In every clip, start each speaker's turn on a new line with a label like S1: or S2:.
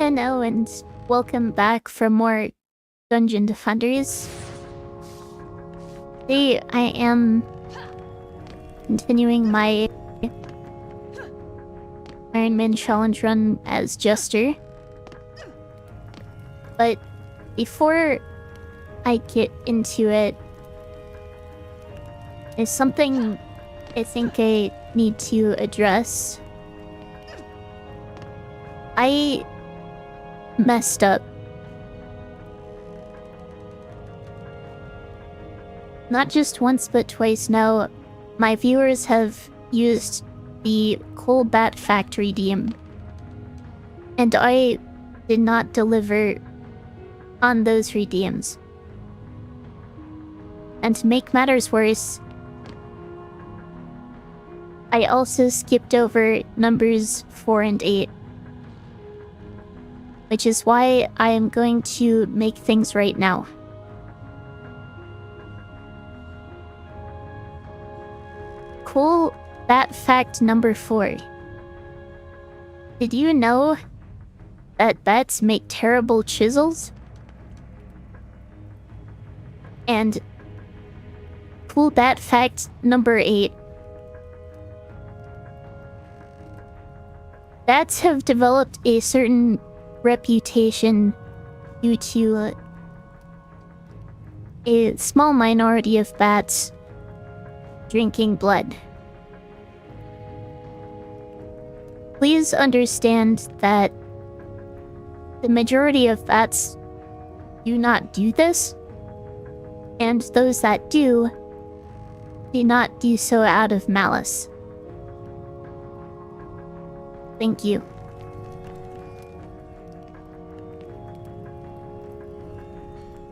S1: Hello and welcome back for more Dungeon Defenders. Today I am continuing my Ironman challenge run as Jester. But before I get into it, there's something I think I need to address. I messed up. Not just once but twice now, my viewers have used the Coal Bat Factory DM, and I did not deliver on those redeems. And to make matters worse, I also skipped over numbers 4 and 8. Which is why I am going to make things right now. Cool Bat Fact number 4. Did you know that bats make terrible chisels? And cool Bat Fact number 8. Bats have developed a certain reputation due to a small minority of bats drinking blood. Please understand that the majority of bats do not do this, and those that do not do so out of malice. Thank you.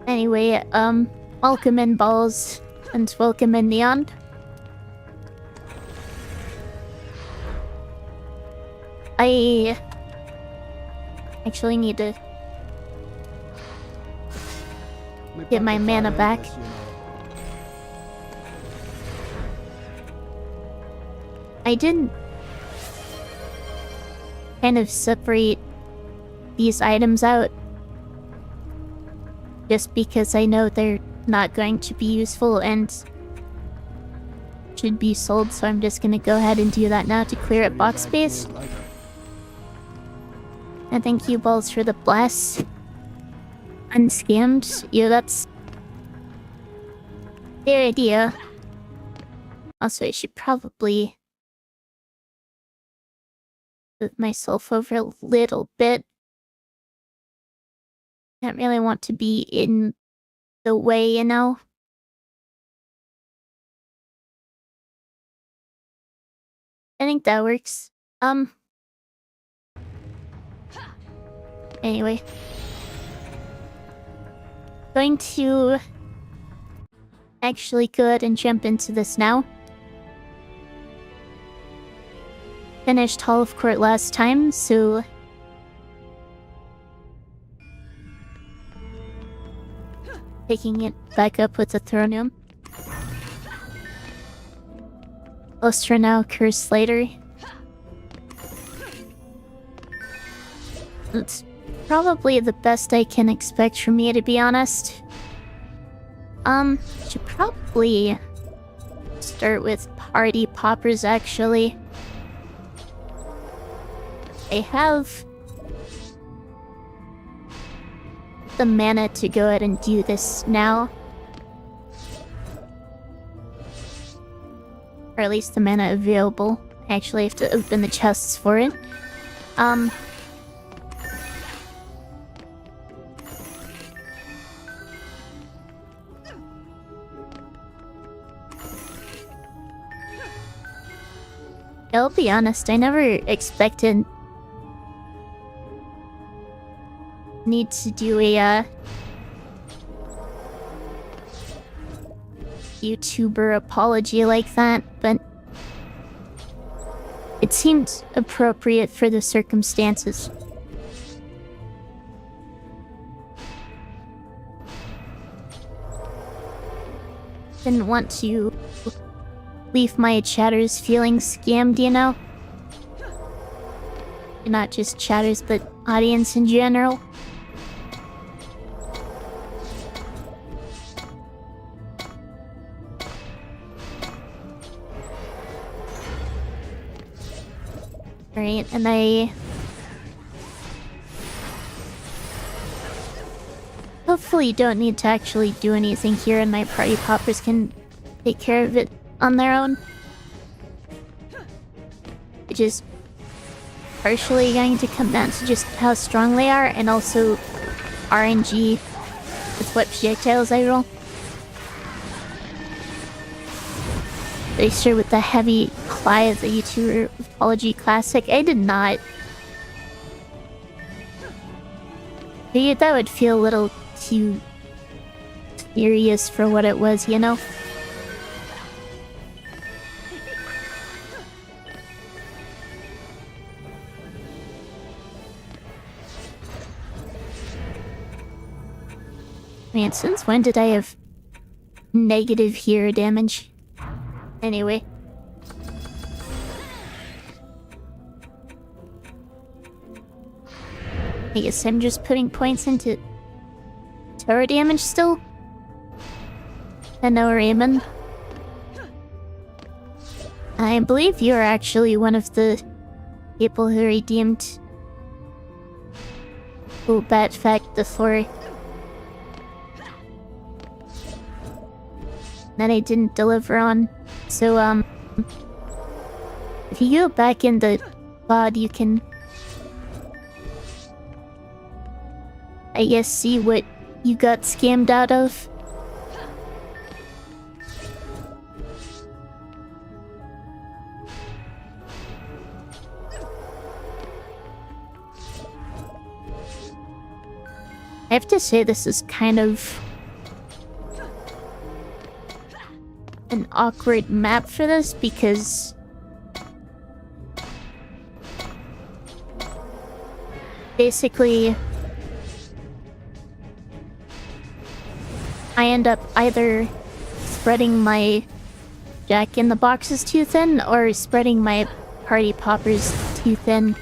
S1: Anyway, welcome in Balls, and welcome in Neon. I actually need to get my mana back. I did kind of separate these items out just because I know they're not going to be useful and should be sold, so I'm just gonna go ahead and do that now to clear up box space. And thank you, Balls, for the bless. Unscammed. Yeah, that's their idea. Also, I should probably move myself over a little bit. Don't really want to be in the way, you know? I think that works. Anyway. Going to actually go ahead and jump into this now. Finished Hall of Court last time, so picking it back up with the throne room. Luster now, curse later. It's probably the best I can expect from me, to be honest. Should probably start with party poppers, actually. I have the mana to go ahead and do this now. Or at least the mana available. I actually have to open the chests for it. I'll be honest, I never expected need to do a YouTuber apology like that, but it seemed appropriate for the circumstances. Didn't want to leave my chatters feeling scammed, you know? not just chatters, but audience in general. Alright, and I hopefully don't need to actually do anything here, and my party poppers can take care of it on their own. Which is partially going to come down to just how strong they are, and also RNG with what projectiles I roll. Jester with the heavy Clive, the YouTuber Apology Classic. I did not. Figured that would feel a little too serious for what it was, you know? Man, since when did I have negative hero damage? Anyway. I guess I'm just putting points into tower damage still. Hello, Raymond. I believe you're actually one of the people who redeemed Bat Fact before. That I didn't deliver on. So, if you go back in the VOD, you can, I guess, see what you got scammed out of. I have to say this is kind of an awkward map for this, because basically I end up either spreading my Jack in the Boxes too thin or spreading my party poppers too thin.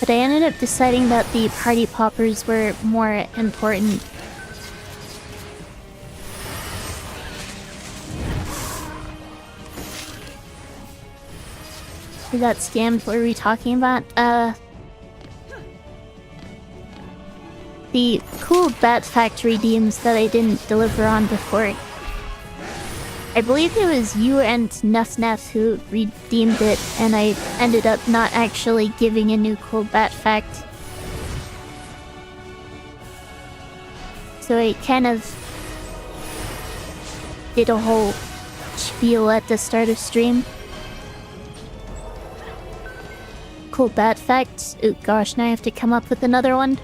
S1: But I ended up deciding that the party poppers were more important. Who got scammed? What are we talking about? The cool Bat Factory deems that I didn't deliver on before. I believe it was you and Nuff Nuff who redeemed it, and I ended up not actually giving a new cool Bat Fact. So I kind of did a whole spiel at the start of stream. Cool Bat Fact. Oh gosh, now I have to come up with another one.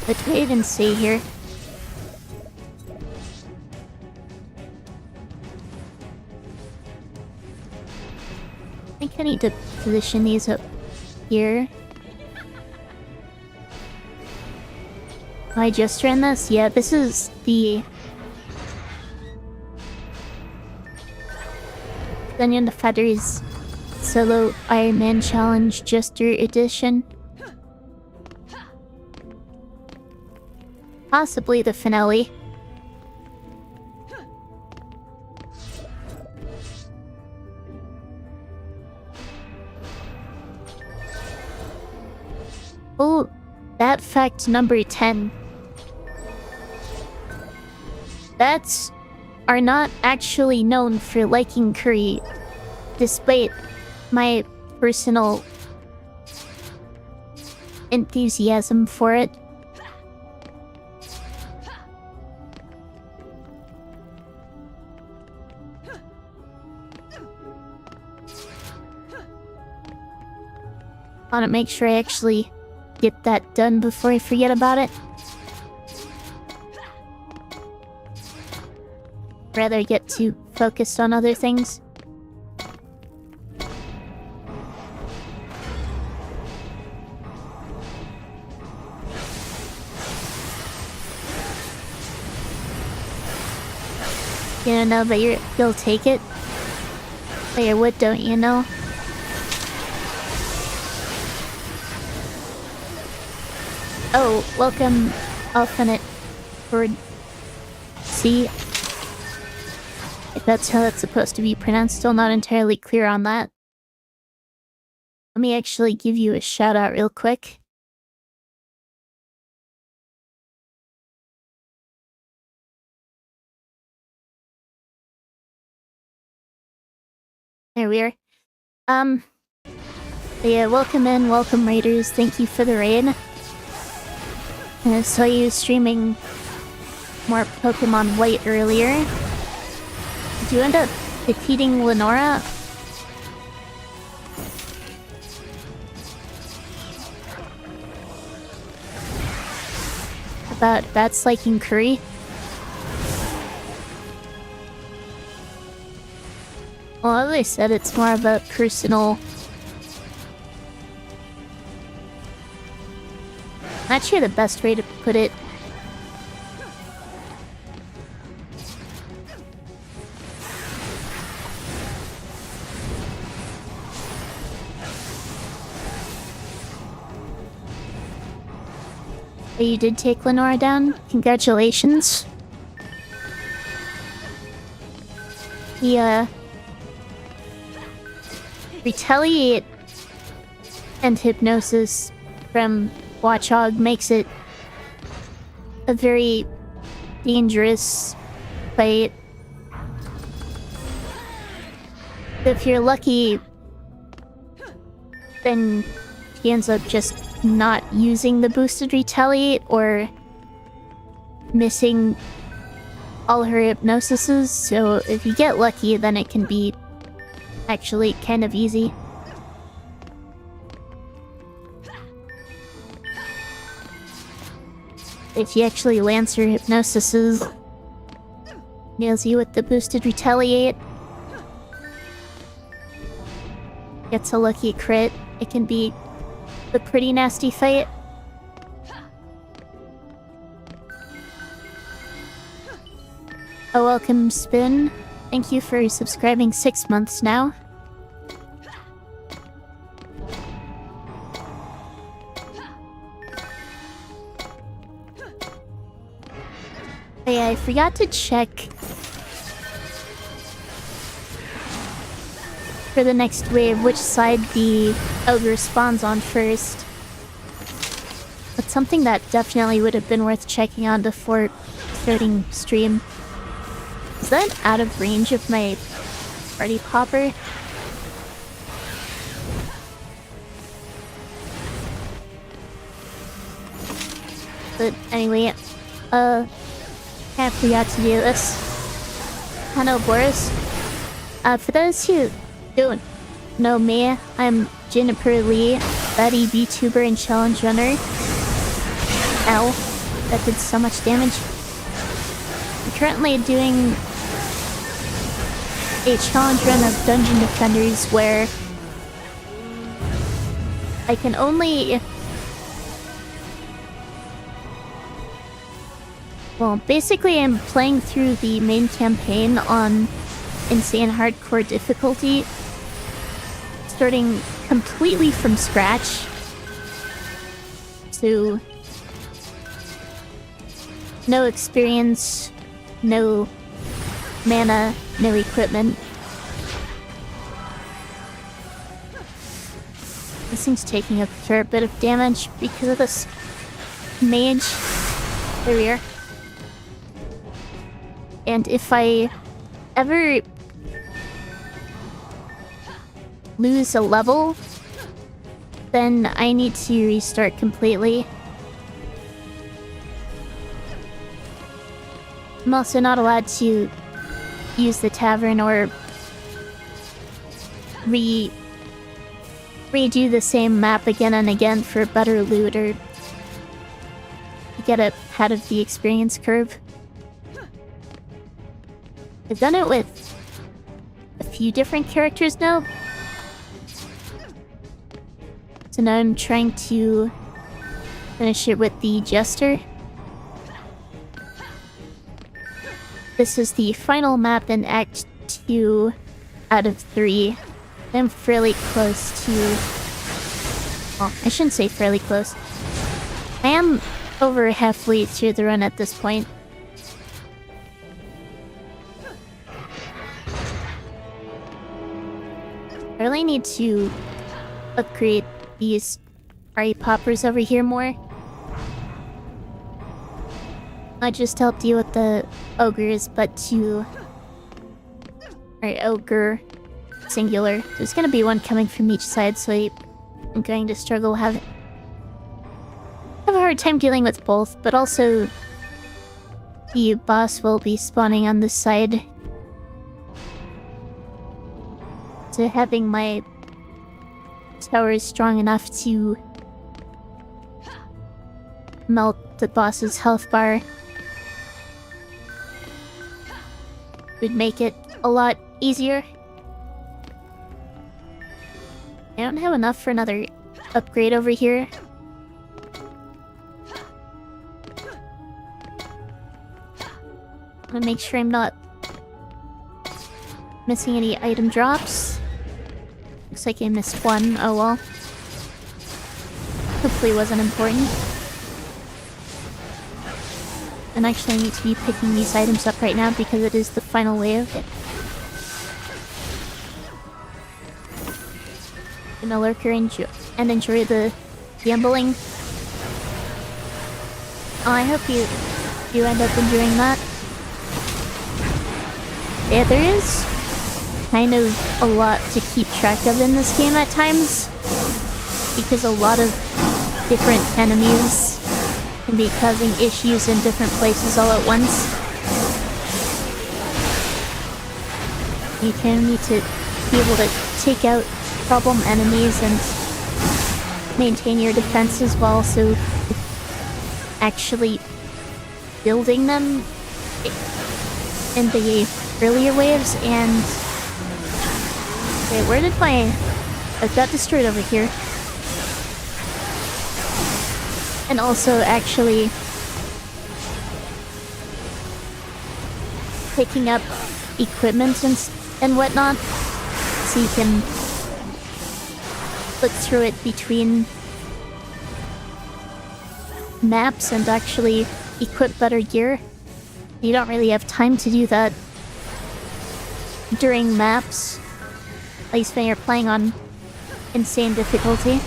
S1: Let's wait and see here. I think I need to position these up here. Am I Jester in this? Yeah, this is the Onion the Feathers Solo Ironman Challenge Jester Edition. Possibly the finale. Oh, that fact number 10. Bats are not actually known for liking curry, despite my personal enthusiasm for it. I want to make sure I actually get that done before I forget about it. Rather get too focused on other things. You don't know, but you'll take it. But you would, don't you know? Oh, welcome, Alphanet Bird. See? If that's how that's supposed to be pronounced, still not entirely clear on that. Let me actually give you a shout out real quick. There we are. Yeah, welcome in, welcome raiders. Thank you for the raid. I saw you streaming more Pokemon White earlier. Did you end up defeating Lenora? About bats liking curry? Well, as I said, it's more of a personal... Not sure the best way to put it. But you did take Lenora down? Congratulations. Retaliate and Hypnosis from Watchog makes it a very dangerous fight. If you're lucky, then he ends up just not using the boosted Retaliate or missing all her hypnosises, so if you get lucky, then it can be actually kind of easy. If you actually lands her hypnosises, nails you with the boosted Retaliate, gets a lucky crit, it can be a pretty nasty fight. Oh, welcome, Spin. Thank you for subscribing 6 months now. Oh yeah, I forgot to check for the next wave which side the ogre spawns on first. But something that definitely would have been worth checking on before starting stream. Is that out of range of my party popper? But anyway, I forgot to do this. Hello, Boris. For those who don't know me, I'm Juniper Lee, Betty VTuber and challenge runner. Ow, that did so much damage. I'm currently doing a challenge run of Dungeon Defenders where I can only... Well, basically I'm playing through the main campaign on insane hardcore difficulty, starting completely from scratch. So, no experience, no mana, no equipment. This thing's taking a fair bit of damage because of this mage. There we are. And if I ever lose a level, then I need to restart completely. I'm also not allowed to use the tavern or redo the same map again and again for better loot or get ahead of the experience curve. I've done it with few different characters now. So now I'm trying to finish it with the Jester. This is the final map in Act 2 out of 3. I'm fairly close to... Well, I shouldn't say fairly close. I am over halfway through the run at this point. I really need to upgrade these party poppers over here more. Not just to help deal with the ogres, but to... Or ogre, singular. There's gonna be one coming from each side, so I'm going to struggle have a hard time dealing with both, but also the boss will be spawning on this side. So having my towers strong enough to melt the boss's health bar would make it a lot easier. I don't have enough for another upgrade over here. I'm gonna make sure I'm not missing any item drops. Looks like I missed one. Oh well. Hopefully it wasn't important. And actually I need to be picking these items up right now because it is the final wave. Gonna lurker and enjoy the gambling. Oh, I hope you end up enjoying that. Yeah, there is kind of a lot to keep track of in this game at times, because a lot of different enemies can be causing issues in different places all at once. You kind of need to be able to take out problem enemies and maintain your defenses while also actually building them in the earlier waves. And wait, where did my... I got destroyed over here. And also actually picking up equipment and whatnot, so you can look through it between maps and actually equip better gear. You don't really have time to do that during maps, at least when you're playing on insane difficulty.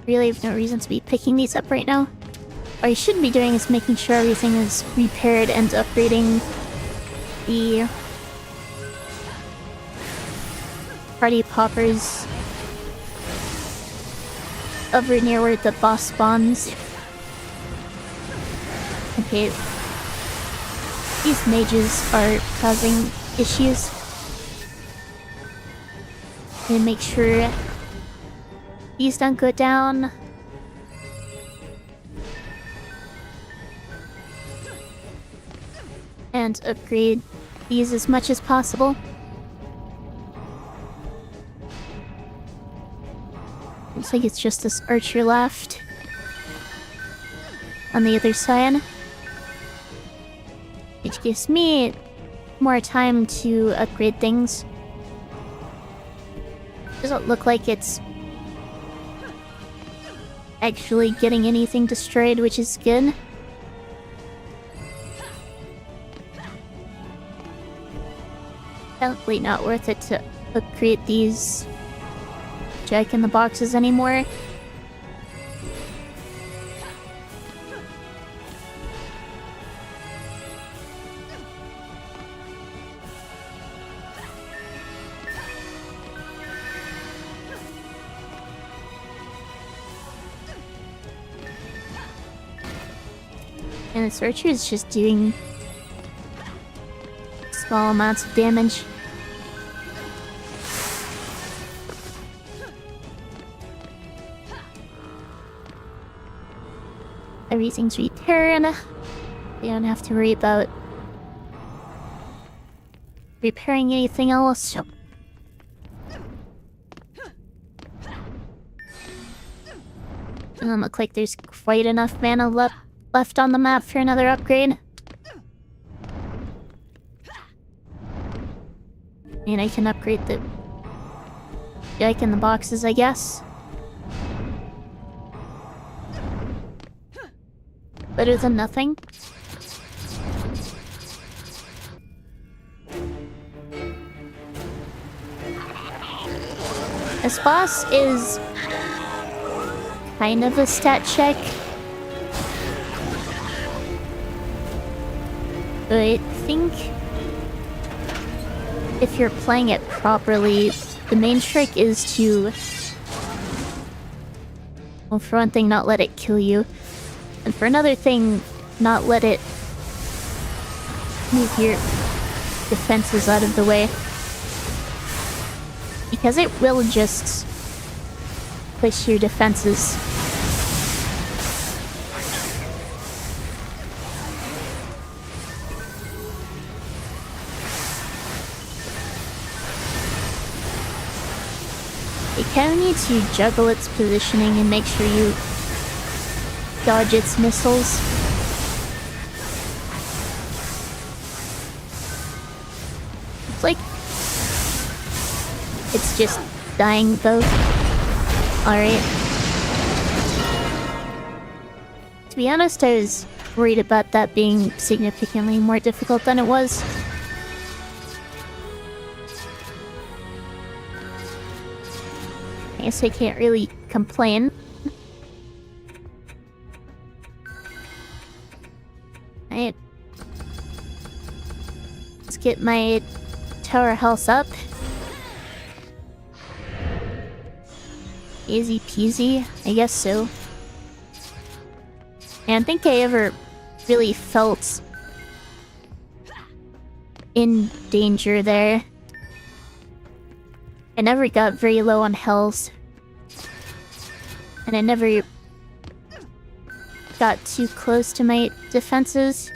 S1: Really have no reason to be picking these up right now. What I should be doing is making sure everything is repaired and upgrading the party poppers over near where the boss spawns. Okay. These mages are causing issues. And make sure these don't go down. And upgrade these as much as possible. Looks like it's just this archer left on the other side, which gives me more time to upgrade things. Doesn't look like it's actually getting anything destroyed, which is good. Definitely not worth it to upgrade these Jack-in-the-Boxes anymore. And this archer is just doing small amounts of damage. Everything's repaired. We don't have to worry about repairing anything else, so... Doesn't look like there's quite enough mana left on the map for another upgrade. And I can upgrade the Jack in the boxes, I guess. Better than nothing. This boss is kind of a stat check. But I think if you're playing it properly, the main trick is to, well, for one thing, not let it kill you. And for another thing, not let it move your defenses out of the way. Because it will just push your defenses. You kind of need to juggle its positioning and make sure you dodge its missiles. It's like it's just dying though. Alright. To be honest, I was worried about that being significantly more difficult than it was. I guess I can't really complain. Alright. Let's get my tower health up. Easy peasy, I guess so. And I don't think I ever really felt in danger there. I never got very low on health. And I never got too close to my defenses.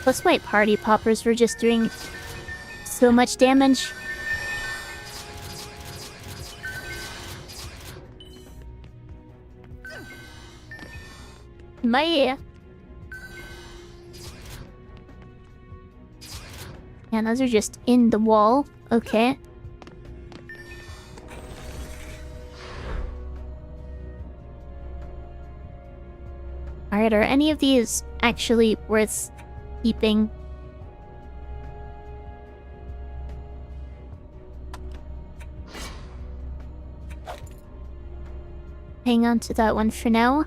S1: Plus my party poppers were just doing so much damage. My... Yeah, those are just in the wall. Okay. Alright, are any of these actually worth keeping? Hang on to that one for now.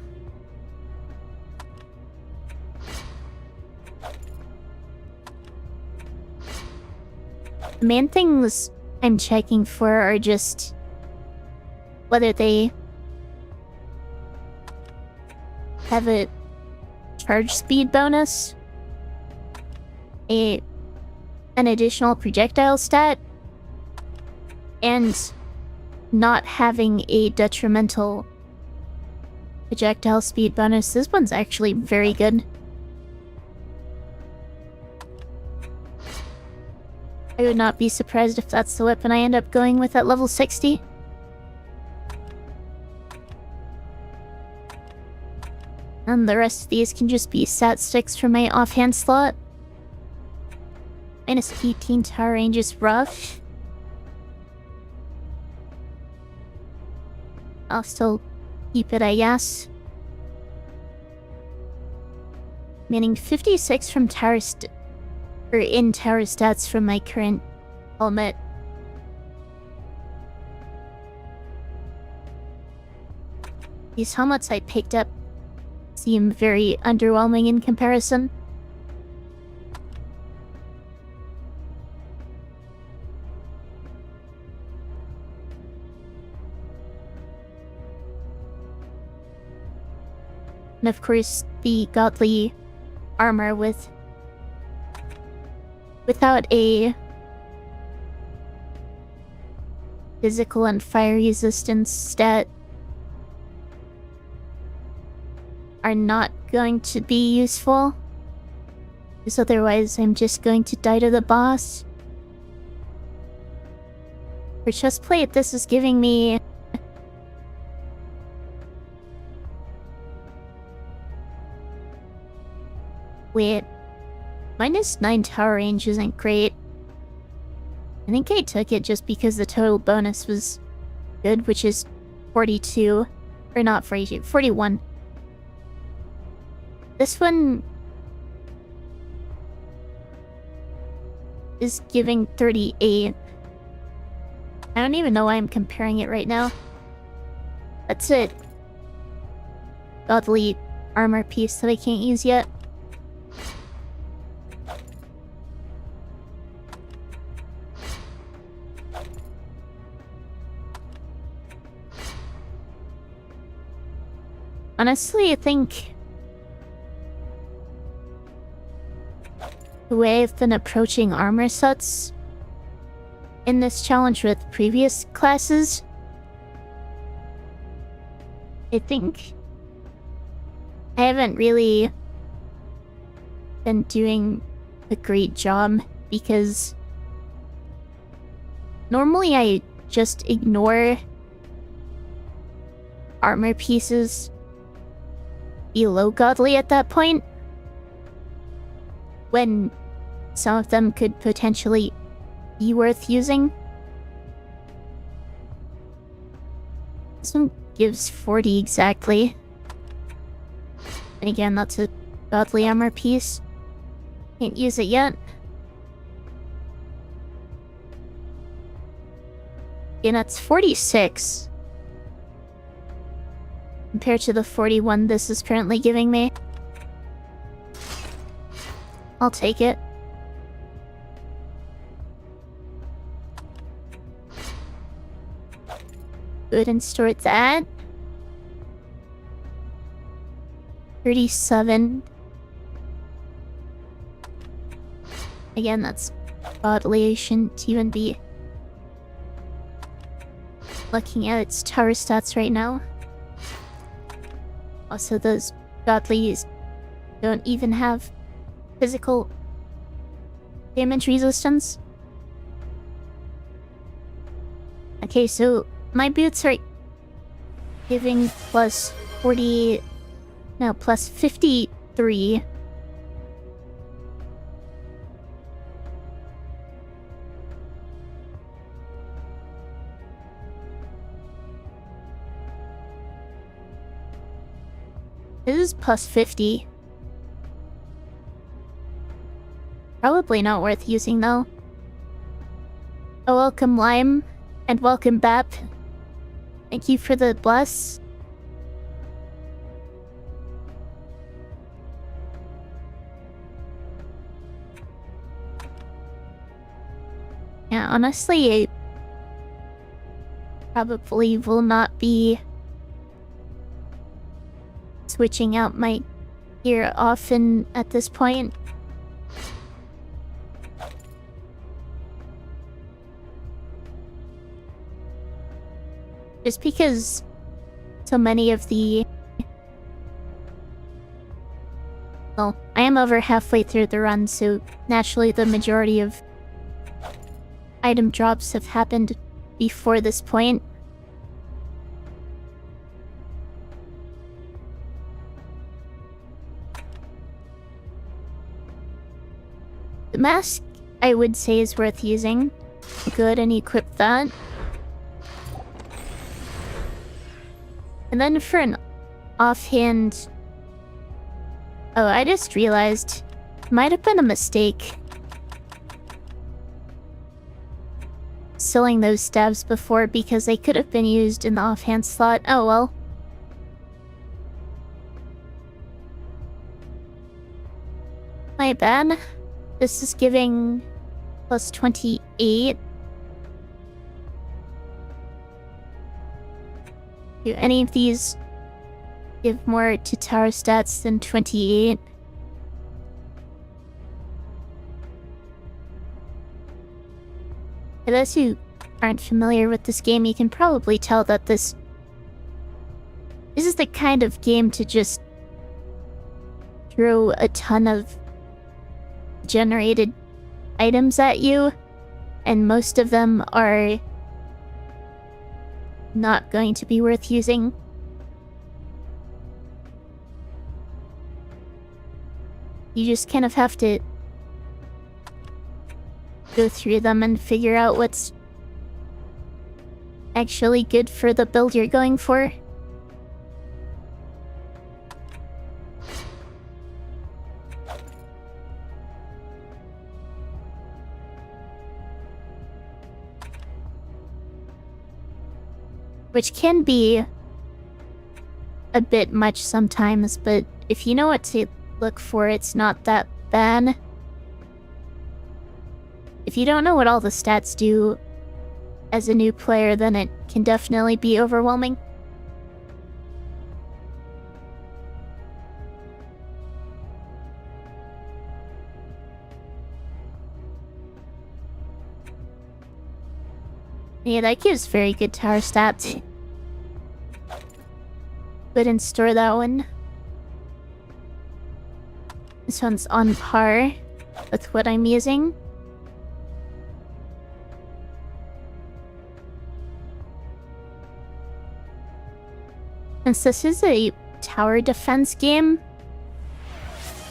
S1: The main things I'm checking for are just whether they have a charge speed bonus, an additional projectile stat, and not having a detrimental projectile speed bonus. This one's actually very good. I would not be surprised if that's the weapon I end up going with at level 60. And the rest of these can just be stat sticks from my offhand slot. Minus 18 tower range is rough. I'll still keep it, I guess. Meaning 56 from tower in tower stats from my current helmet. These helmets I picked up seem very underwhelming in comparison. And of course, the godly armor without a physical and fire resistance stat are not going to be useful. Because otherwise I'm just going to die to the boss. For chestplate, this is giving me... Wait. -9 tower range isn't great. I think I took it just because the total bonus was good, which is 42. Or not 42, 41. This one is giving 38. I don't even know why I'm comparing it right now. That's it. Godly armor piece that I can't use yet. Honestly, I think the way I've been approaching armor sets in this challenge with previous classes, I think I haven't really been doing a great job because normally I just ignore armor pieces below godly at that point, when some of them could potentially be worth using. This one gives 40 exactly. And again, that's a godly armor piece. Can't use it yet. And that's 46. Compared to the 41 this is currently giving me. I'll take it. Go ahead and store that. 37. Again, that's godly. I shouldn't even be looking at its tower stats right now. Also, those godlies don't even have physical damage resistance. Okay, so my boots are giving plus 40... No, plus 53. This is plus 50. Probably not worth using, though. Oh, welcome, Lime. And welcome, Bap. Thank you for the bless. Yeah, honestly, I probably will not be switching out my gear often at this point. Just because so many of the... Well, I am over halfway through the run, so naturally the majority of item drops have happened before this point. The mask, I would say, is worth using. Good, and equip that. And then for an offhand... Oh, I just realized. Might have been a mistake selling those stabs before, because they could have been used in the offhand slot. Oh well. My bad. This is giving plus 28. Do any of these give more to tower stats than 28? For those who aren't familiar with this game, you can probably tell that this is the kind of game to just throw a ton of generated items at you, and most of them are not going to be worth using. You just kind of have to go through them and figure out what's actually good for the build you're going for. Which can be a bit much sometimes, but if you know what to look for, it's not that bad. If you don't know what all the stats do as a new player, then it can definitely be overwhelming. Yeah, that gives very good tower stats. Go ahead and store that one. This one's on par with what I'm using. Since this is a tower defense game,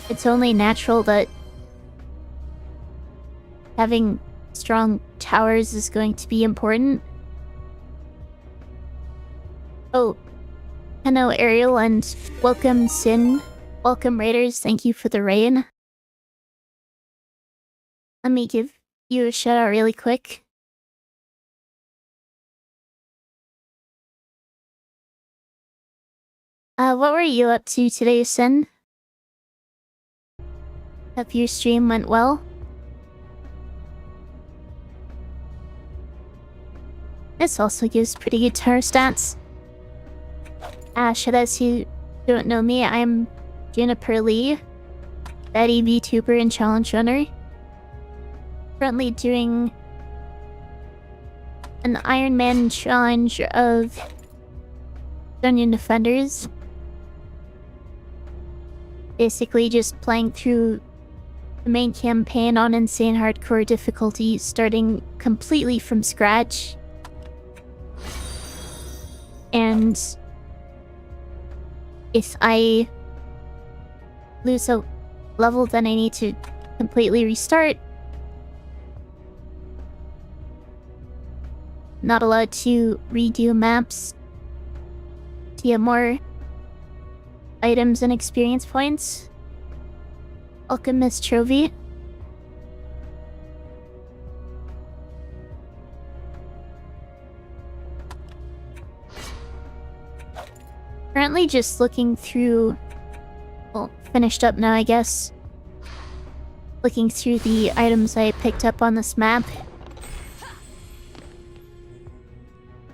S1: it's only natural that having strong towers is going to be important. Oh, hello Ariel, and welcome Sin. Welcome Raiders, thank you for the raid. Let me give you a shout out really quick. What were you up to today, Sin? Hope your stream went well. This also gives pretty good tower stats. For those who don't know me, I'm Juniper Lee, Betty VTuber and Challenge Runner. Currently doing an Ironman challenge of Dungeon Defenders. Basically just playing through the main campaign on insane hardcore difficulty, starting completely from scratch. And if I lose a level, then I need to completely restart. Not allowed to redo maps to get more items and experience points. Welcome, Miss Trovy. Currently just looking through, well, finished up now I guess. Looking through the items I picked up on this map.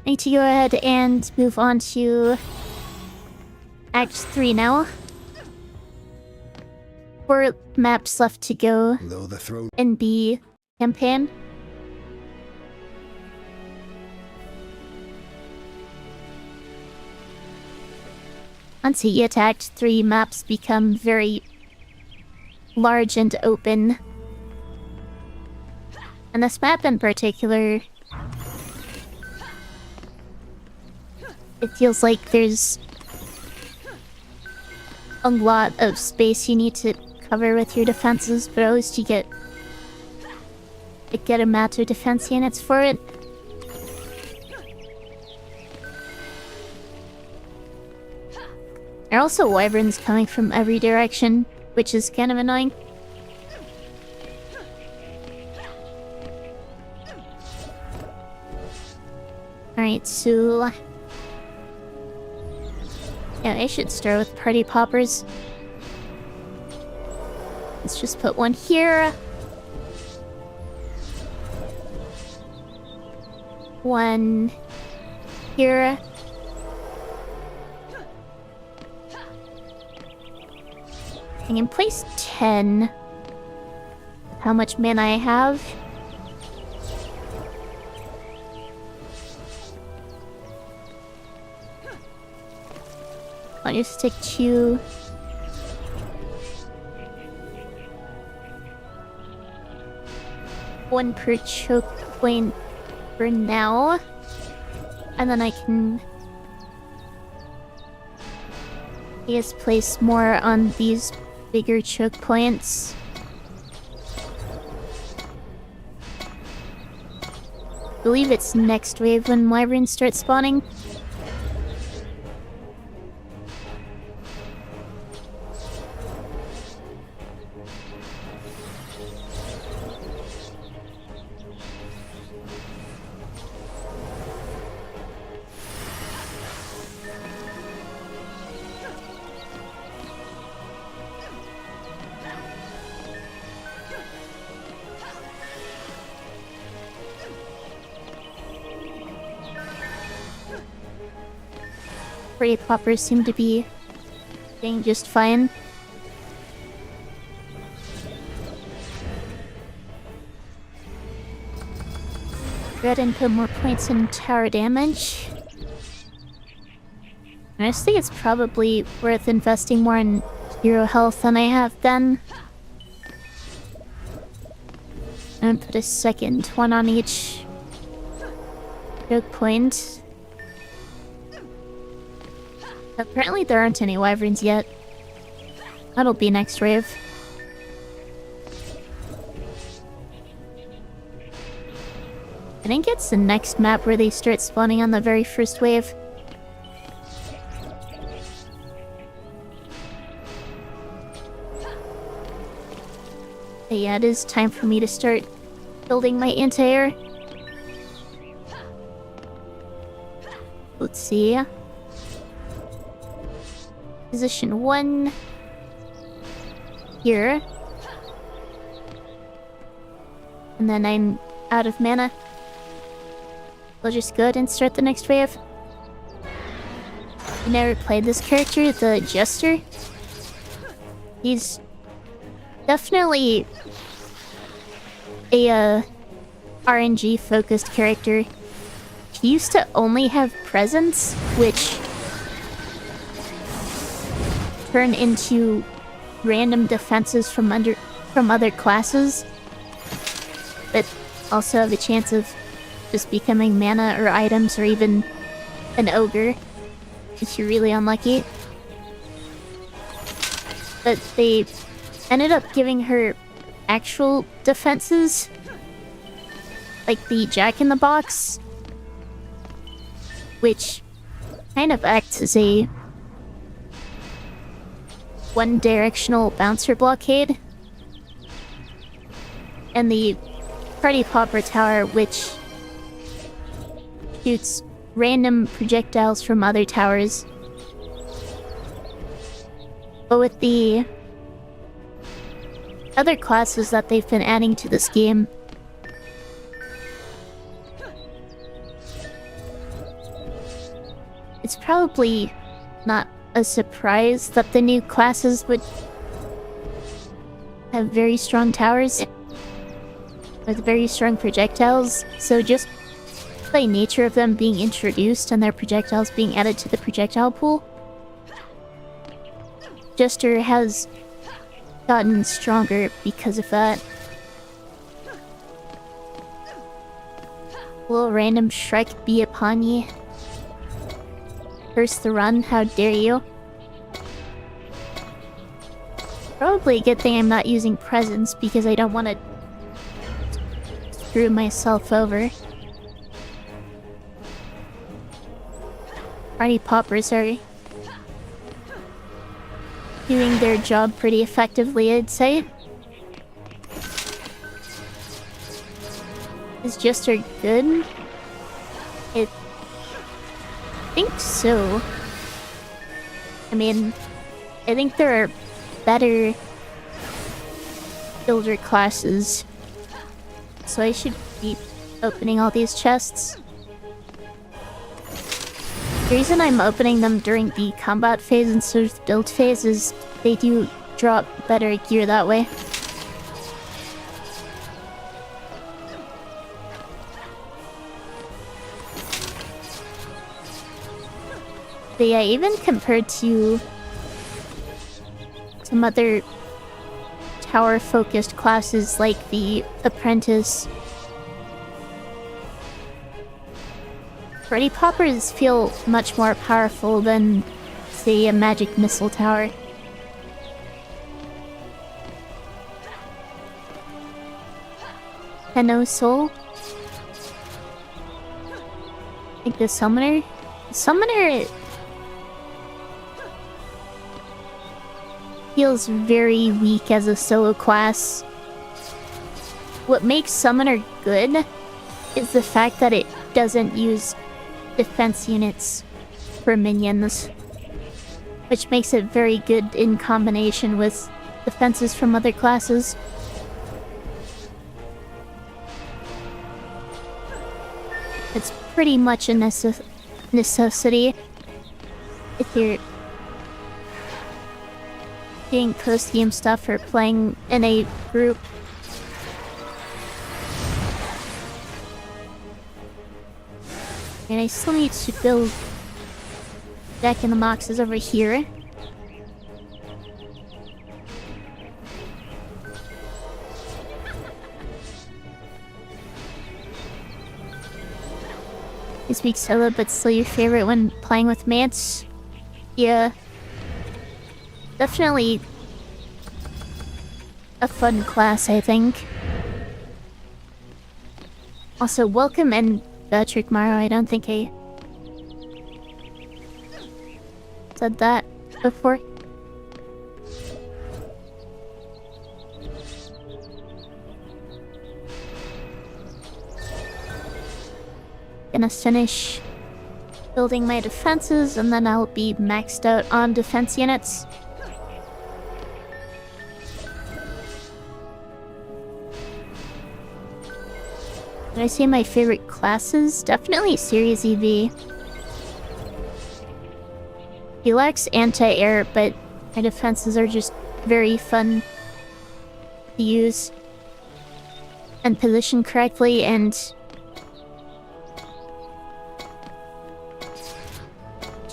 S1: I need to go ahead and move on to Act 3 now. 4 maps left to go in B campaign. Once you get to Act 3, maps become very large and open. And this map in particular, it feels like there's a lot of space you need to cover with your defenses, but at least you get a good amount of defense units for it. There are also wyverns coming from every direction, which is kind of annoying. Alright, so yeah, I should start with party poppers. Let's just put one here. One here. I can place 10. How much mana I have. I'll just stick 2. one per choke point for now. And then I can, I guess, place more on these bigger choke points. I believe it's next wave when wyverns start spawning. Party poppers seem to be doing just fine. Go ahead and put more points in tower damage. And I just think it's probably worth investing more in hero health than I have done. And put a second one on each choke point. Apparently there aren't any wyverns yet. That'll be next wave. I think it's the next map where they start spawning on the very first wave. But yeah, it is time for me to start building my anti-air. Let's see. Position 1 here. And then I'm out of mana. We'll just go ahead and start the next wave. I never played this character, the Jester. He's definitely a RNG focused character. He used to only have presence, which turn into random defenses from other classes, but also have a chance of just becoming mana or items or even an ogre if you're really unlucky. But they ended up giving her actual defenses, like the Jack-in-the-Box, which kind of acts as a one-directional bouncer blockade, and the Party Popper Tower, which shoots random projectiles from other towers. But with the other classes that they've been adding to this game, it's probably not a surprise that the new classes would have very strong towers with very strong projectiles. So just by nature of them being introduced and their projectiles being added to the projectile pool, Jester has gotten stronger because of that. Will random Shrek be upon ye? Curse the run, how dare you? Probably a good thing I'm not using presents because I don't want to screw myself over. Party poppers are doing their job pretty effectively, I'd say. Is Jester good? I think so. I mean, I think there are better builder classes, so I should be opening all these chests. The reason I'm opening them during the combat phase instead of the build phase is they do drop better gear that way. But yeah, even compared to some other tower-focused classes like the Apprentice Party poppers feel much more powerful than, say, a magic missile tower. Tenno Soul. Like the summoner. Summoner feels very weak as a solo class. What makes Summoner good is the fact that it doesn't use defense units for minions, which makes it very good in combination with defenses from other classes. It's pretty much a necessity if you're doing post-game stuff or playing in a group. And I still need to build deck in the boxes over here. You speak solo, but still your favorite when playing with mates? Yeah. Definitely a fun class, I think. Also, welcome and Patrick Morrow. I don't think I said that before. Gonna finish building my defenses and then I'll be maxed out on defense units. Did I say my favorite classes? Definitely Series EV. He lacks anti-air, but my defenses are just very fun to use and position correctly, and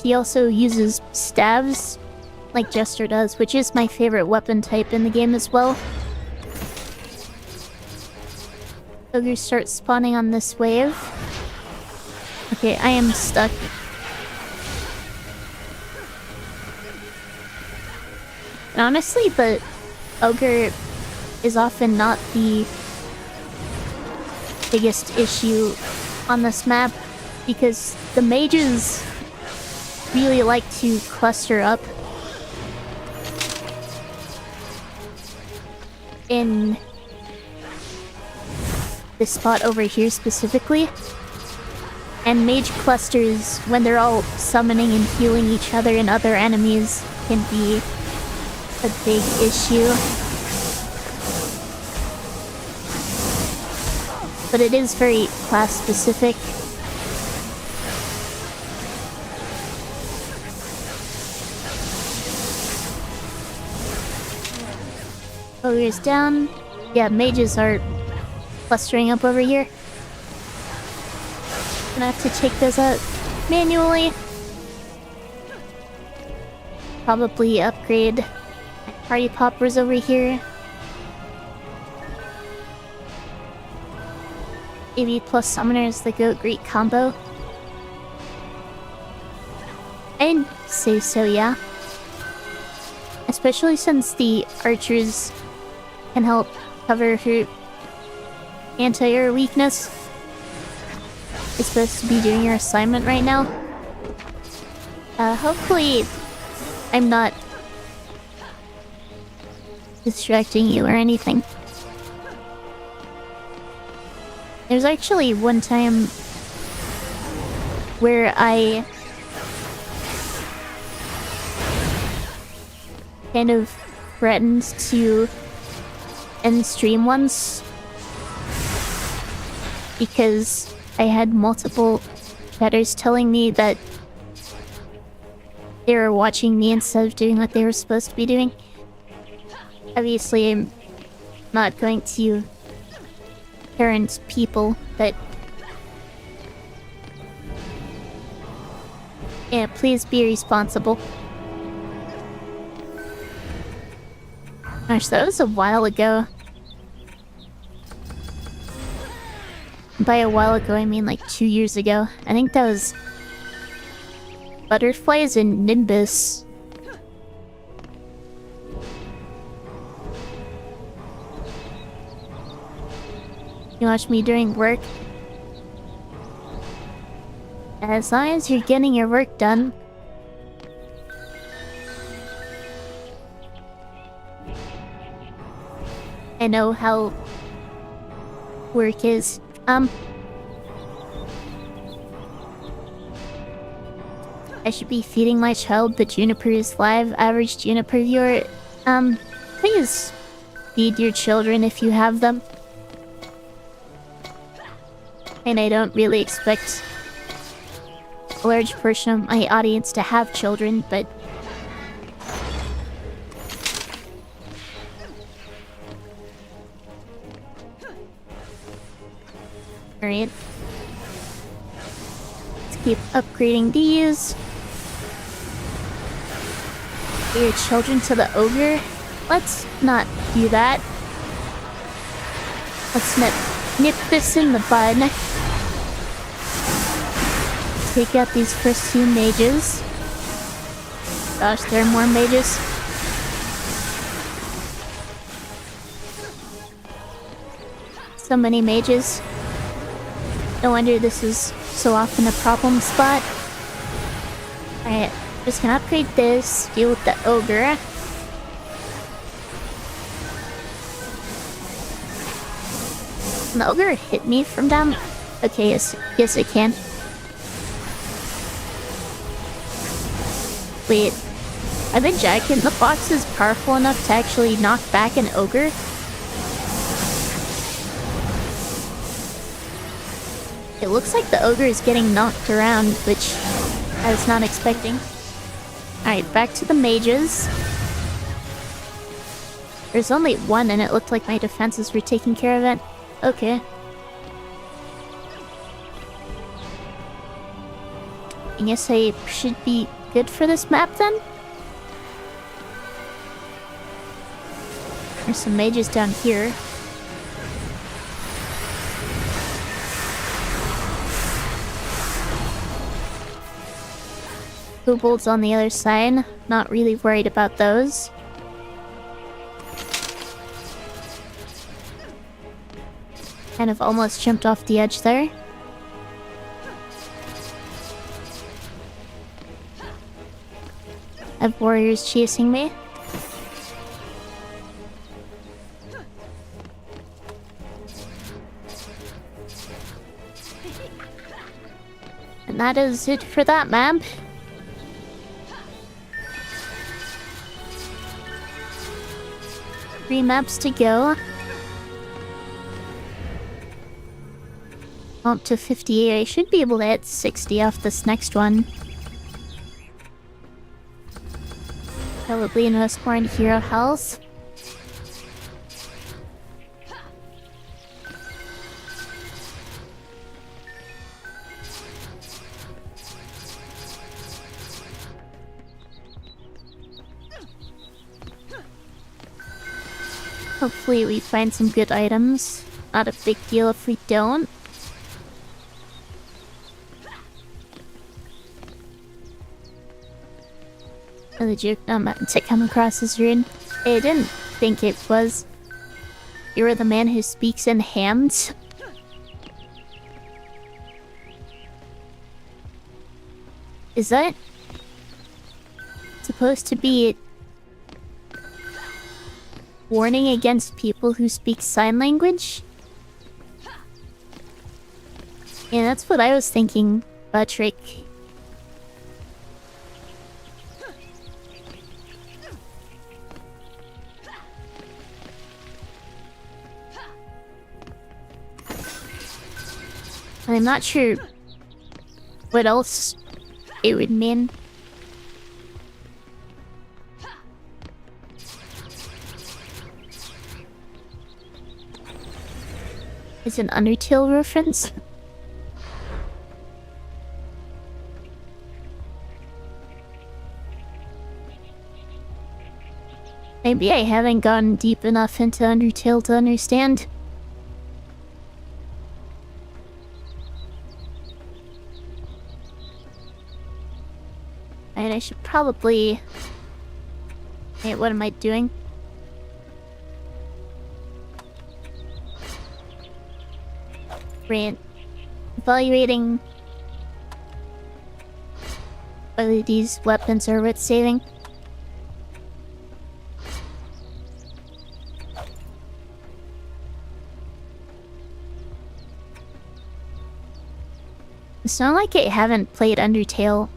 S1: he also uses stabs like Jester does, which is my favorite weapon type in the game as well. Ogres start spawning on this wave. Okay, I am stuck. And honestly, the ogre is often not the biggest issue on this map, because the mages really like to cluster up in this spot over here specifically. And mage clusters, when they're all summoning and healing each other and other enemies, can be a big issue. But it is very class specific. Ogre's down. Yeah, mages are clustering up over here. Gonna have to take those out manually. Probably upgrade party poppers over here. AV plus summoner is the goat great combo. I'd say so, yeah. Especially since the archers can help cover her anti-air weakness. You're supposed to be doing your assignment right now. Hopefully I'm not distracting you or anything. There's actually one time where I kind of threatened to end stream once because I had multiple chatters telling me that they were watching me instead of doing what they were supposed to be doing. Obviously, I'm not going to parent people, but yeah, please be responsible. Gosh, that was a while ago. By a while ago, I mean like 2 years ago. I think that was Butterflies and Nimbus. You watch me during work? As long as you're getting your work done. I know how work is. I should be feeding my child, but Juniper is live. Average Juniper viewer. Please feed your children if you have them. And I don't really expect a large portion of my audience to have children, but... Alright. Let's keep upgrading these. Get your children to the ogre? Let's not do that. Let's nip this in the bud. Take out these first two mages. Gosh, there are more mages. So many mages. No wonder this is so often a problem spot. Alright, just gonna upgrade this, deal with the ogre. Can the ogre hit me from down? Okay, yes it can. Wait, are the jack in the boxes powerful enough to actually knock back an ogre? It looks like the ogre is getting knocked around, which I was not expecting. Alright, back to the mages. There's only one and it looked like my defenses were taking care of it. Okay. I guess I should be good for this map then? There's some mages down here. Kobolds on the other side. Not really worried about those. Kind of almost jumped off the edge there. I have warriors chasing me. And that is it for that map. Three maps to go. Up to 58. I should be able to hit 60 off this next one. Probably invest more in hero health. Hopefully we find some good items. Not a big deal if we don't. Oh, the joke not meant to come across as rude. I didn't think it was. You were the man who speaks in hams? Is that supposed to be warning against people who speak sign language? Yeah, that's what I was thinking, Patrick. I'm not sure what else it would mean. It's an Undertale reference. Maybe I haven't gone deep enough into Undertale to understand. Alright, I should probably... Wait, what am I doing? Right. Evaluating whether these weapons are worth saving. It's not like I haven't played Undertale.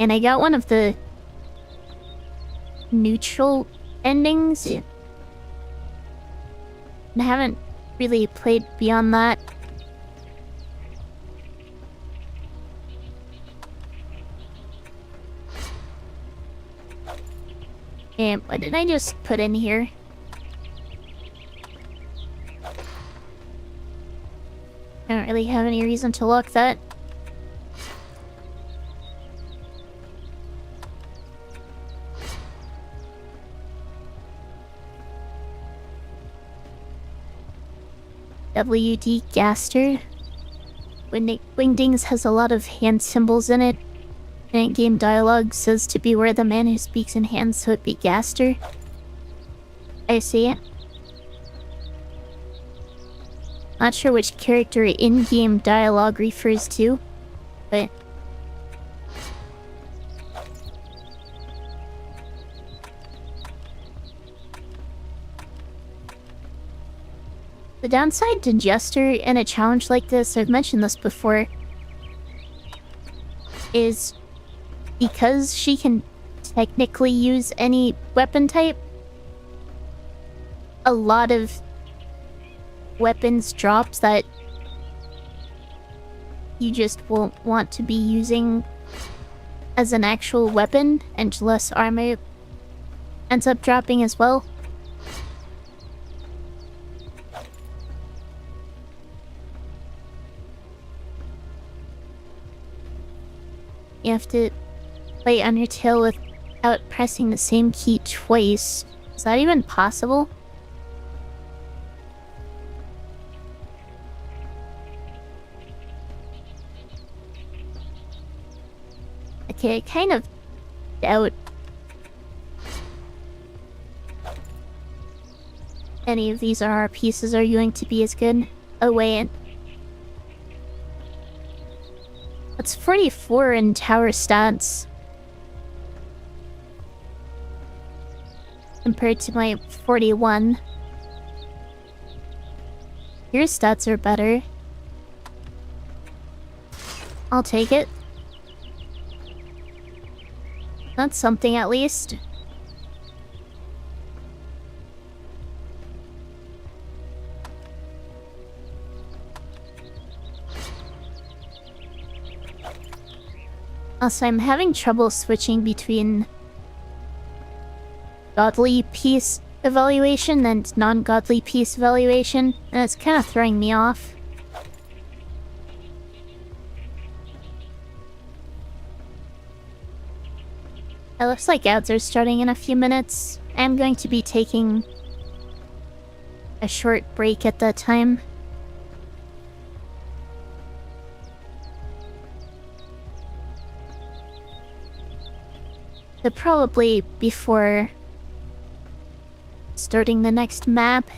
S1: And I got one of the neutral endings. And I haven't really played beyond that. And what did I just put in here? I don't really have any reason to lock that. WD Gaster. Wingdings has a lot of hand symbols in it. And in-game dialogue says to beware the man who speaks in hands, so it be Gaster. I see it. Not sure which character in-game dialogue refers to, but... The downside to Jester in a challenge like this, I've mentioned this before, is because she can technically use any weapon type, a lot of weapons drops that you just won't want to be using as an actual weapon, and less armor ends up dropping as well. You have to play Undertale without pressing the same key twice. Is that even possible? Okay, I kind of doubt any of these RR pieces are going to be as good. Oh wait. That's 44 in tower stats. Compared to my 41. Your stats are better. I'll take it. That's something at least. Also, I'm having trouble switching between godly piece evaluation and non-godly piece evaluation, and it's kind of throwing me off. It looks like ads are starting in a few minutes. I'm going to be taking a short break at that time. So probably before starting the next map.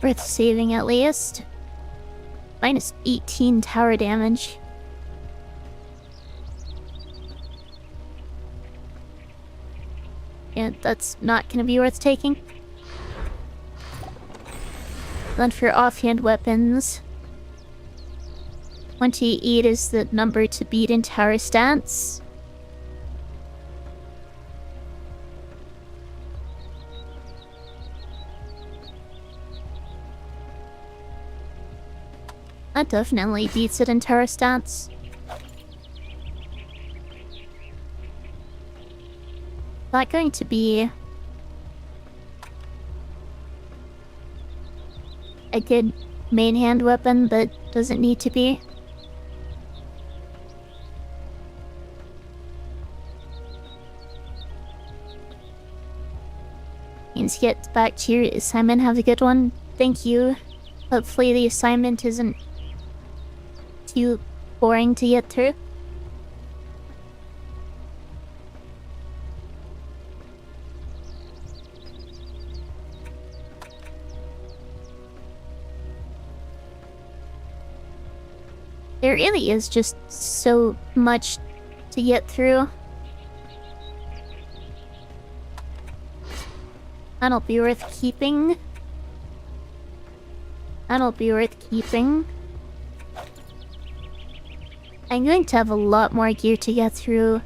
S1: Worth saving at least. Minus 18 tower damage. Yeah, that's not gonna be worth taking. Then for offhand weapons, 28 is the number to beat in tower stats. That definitely beats it in tower stats. Not going to be a good main hand weapon, but doesn't need to be. Means get back to your assignment. Have a good one. Thank you. Hopefully the assignment isn't too boring to get through. There really is just so much to get through. That'll be worth keeping. That'll be worth keeping. I'm going to have a lot more gear to get through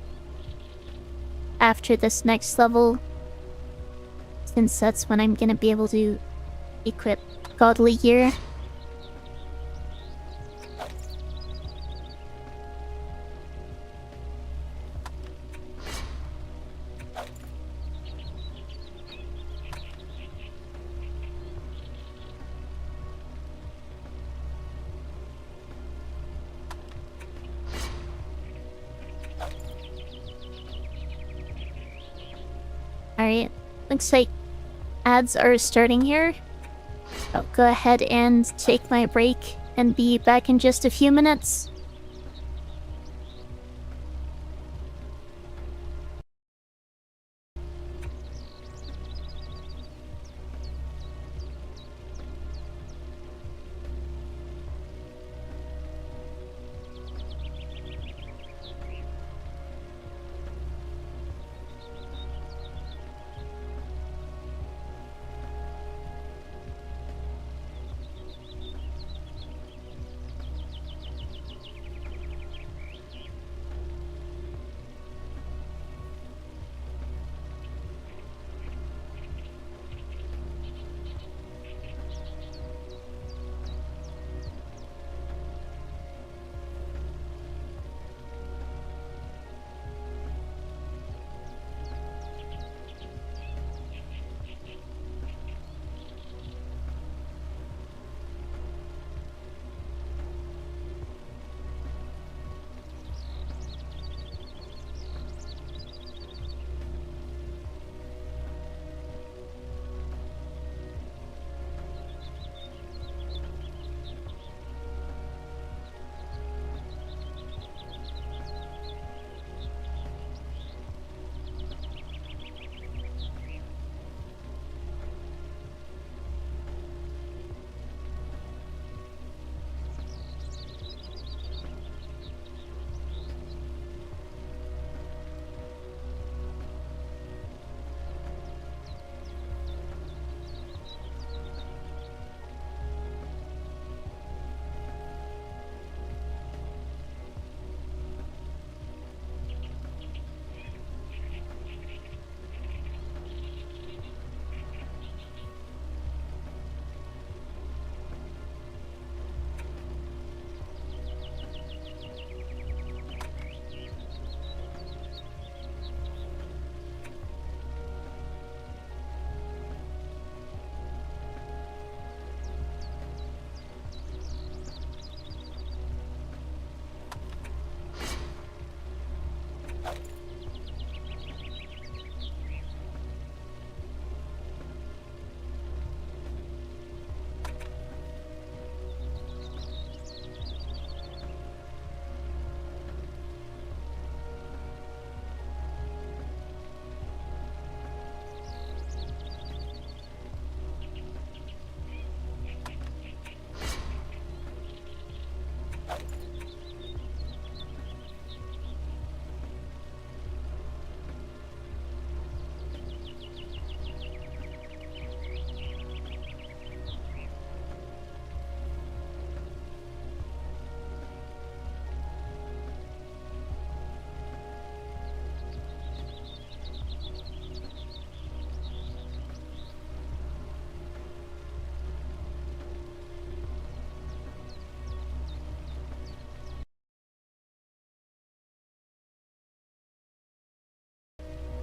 S1: after this next level, since that's when I'm gonna be able to equip godly gear. Alright, looks like ads are starting here. I'll go ahead and take my break and be back in just a few minutes.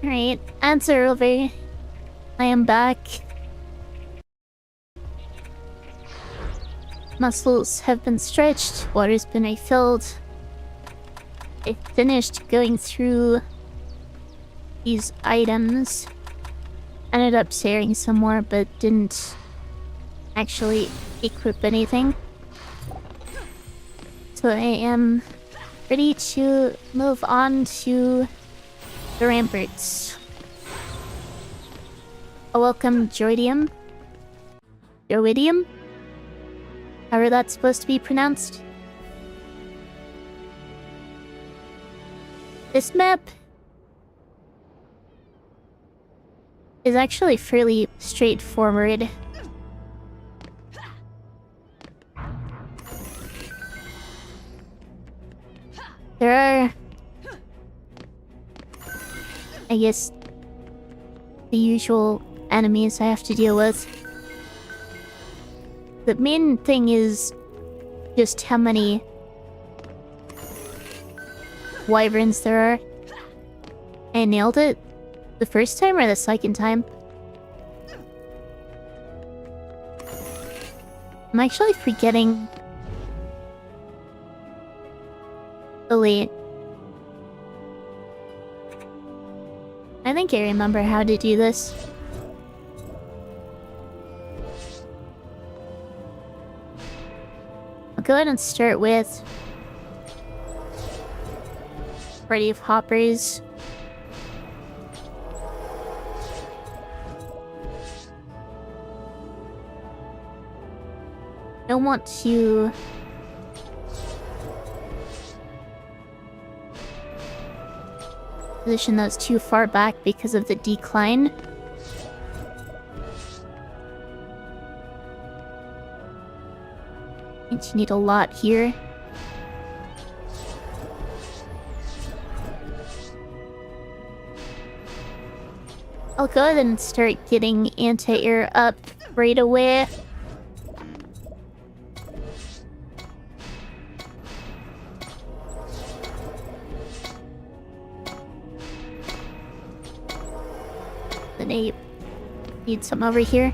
S1: Alright, answer over. I am back. Muscles have been stretched, water's been refilled. I finished going through these items. Ended up sharing some more, but didn't actually equip anything. So I am ready to move on to the ramparts. Welcome, Joidium. Joidium? However that's supposed to be pronounced. This map is actually fairly straightforward. There are, I guess, the usual enemies I have to deal with. The main thing is just how many wyverns there are. I nailed it the first time or the second time? I'm actually forgetting the late. I think I remember how to do this. I'll go ahead and start with party of hoppers. I don't want to position those too far back because of the decline. I think you need a lot here. I'll go ahead and start getting anti-air up right away. Then I need some over here.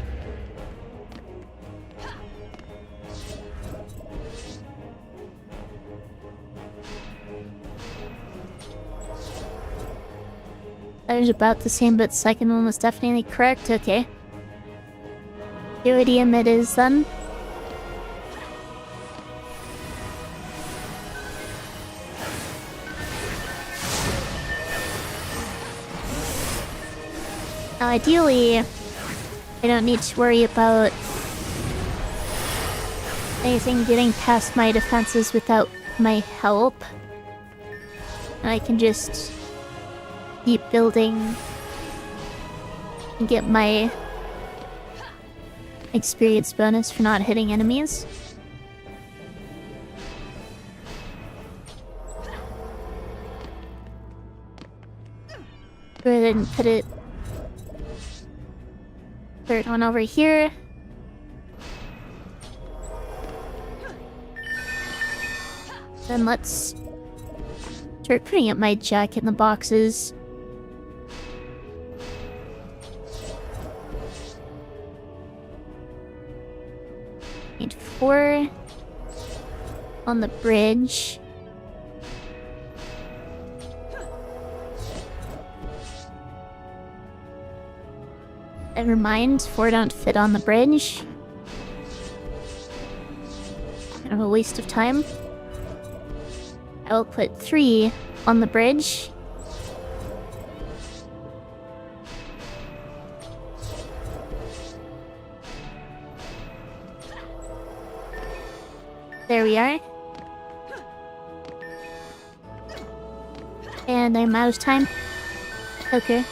S1: That was about the same, but second one was definitely correct. Okay. Iridium it is then. Now, ideally, I don't need to worry about anything getting past my defenses without my help. And I can just keep building and get my experience bonus for not hitting enemies. Go ahead and put it third one over here. Then let's start putting up my jack in the boxes. Need 4 on the bridge. Never mind, 4 don't fit on the bridge. Kind of a waste of time. I will put 3 on the bridge. There we are. And I'm out of time. Okay.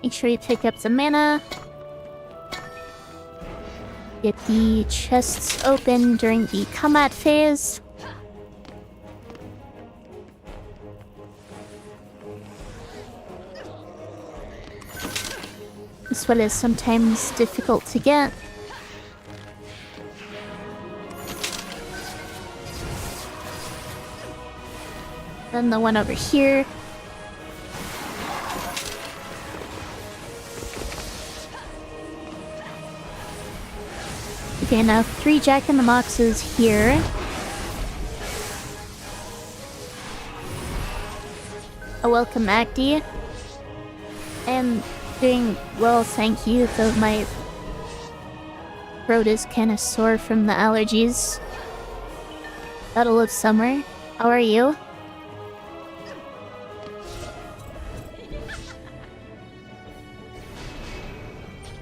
S1: Make sure you pick up some mana. Get the chests open during the combat phase. This one is sometimes difficult to get. Then the one over here. Okay, now 3 Jack in the Boxes here. A welcome Acti. I am doing well, thank you, though my throat is kinda sore from the allergies. Battle of Summer, how are you?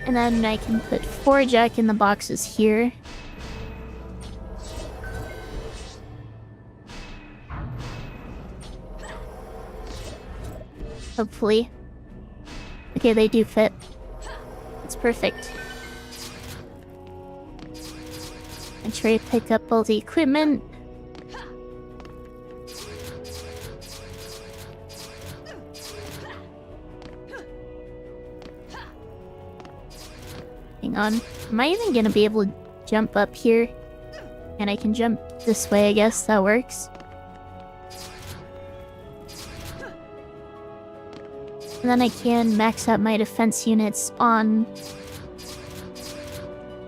S1: And then I can put 4 Jack in the boxes here. Hopefully. Okay, they do fit. It's perfect. And try to pick up all the equipment. Hang on. Am I even gonna be able to jump up here? And I can jump this way, I guess. That works. And then I can max out my defense units on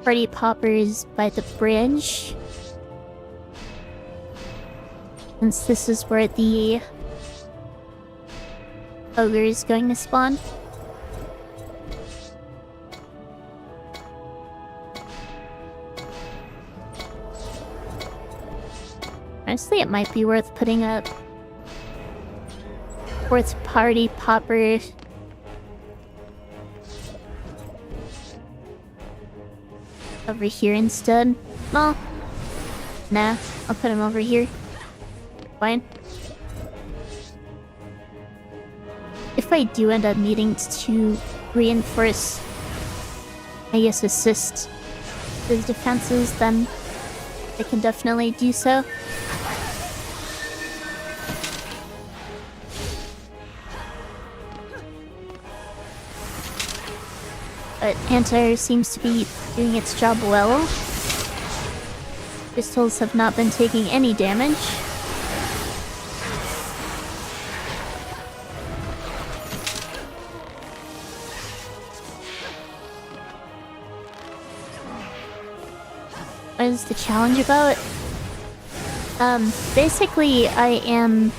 S1: party poppers by the bridge. Since this is where the ogre is going to spawn. Honestly, it might be worth putting up fourth party popper over here instead. Well, nah, I'll put him over here. Fine. If I do end up needing to reinforce, I guess assist his defenses, then I can definitely do so. But Anti-Air seems to be doing its job well. Pistols have not been taking any damage. What is the challenge about? Basically I am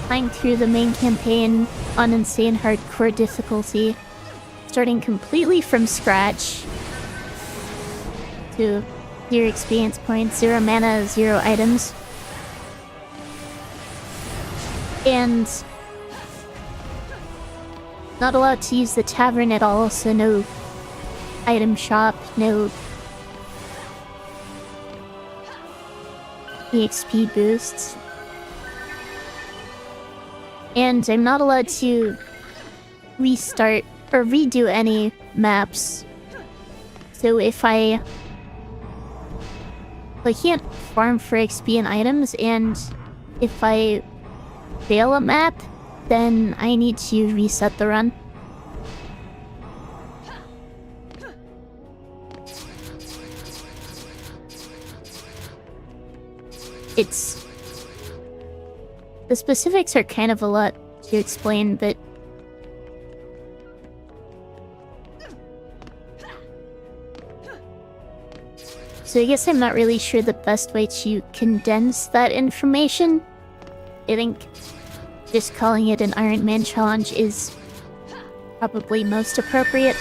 S1: playing through the main campaign on Insane Hardcore difficulty, starting completely from scratch to 0 experience points, 0 mana, 0 items. And not allowed to use the tavern at all, so no item shop, no EXP boosts. And I'm not allowed to restart or redo any maps. So if I can't farm for XP and items, and if I fail a map, then I need to reset the run. The specifics are kind of a lot to explain, but so I guess I'm not really sure the best way to condense that information. I think just calling it an Ironman challenge is probably most appropriate.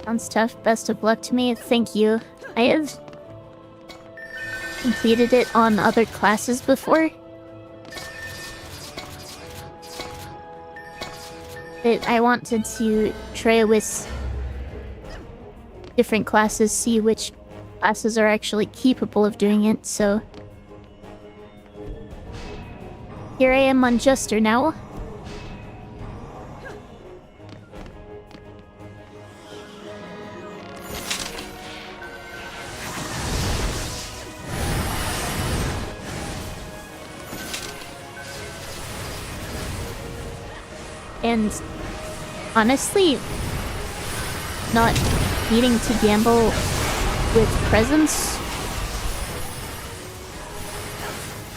S1: Sounds tough. Best of luck to me. Thank you. I have completed it on other classes before. But I wanted to try with different classes, see which classes are actually capable of doing it, so here I am on Jester now. And honestly, not needing to gamble with presence,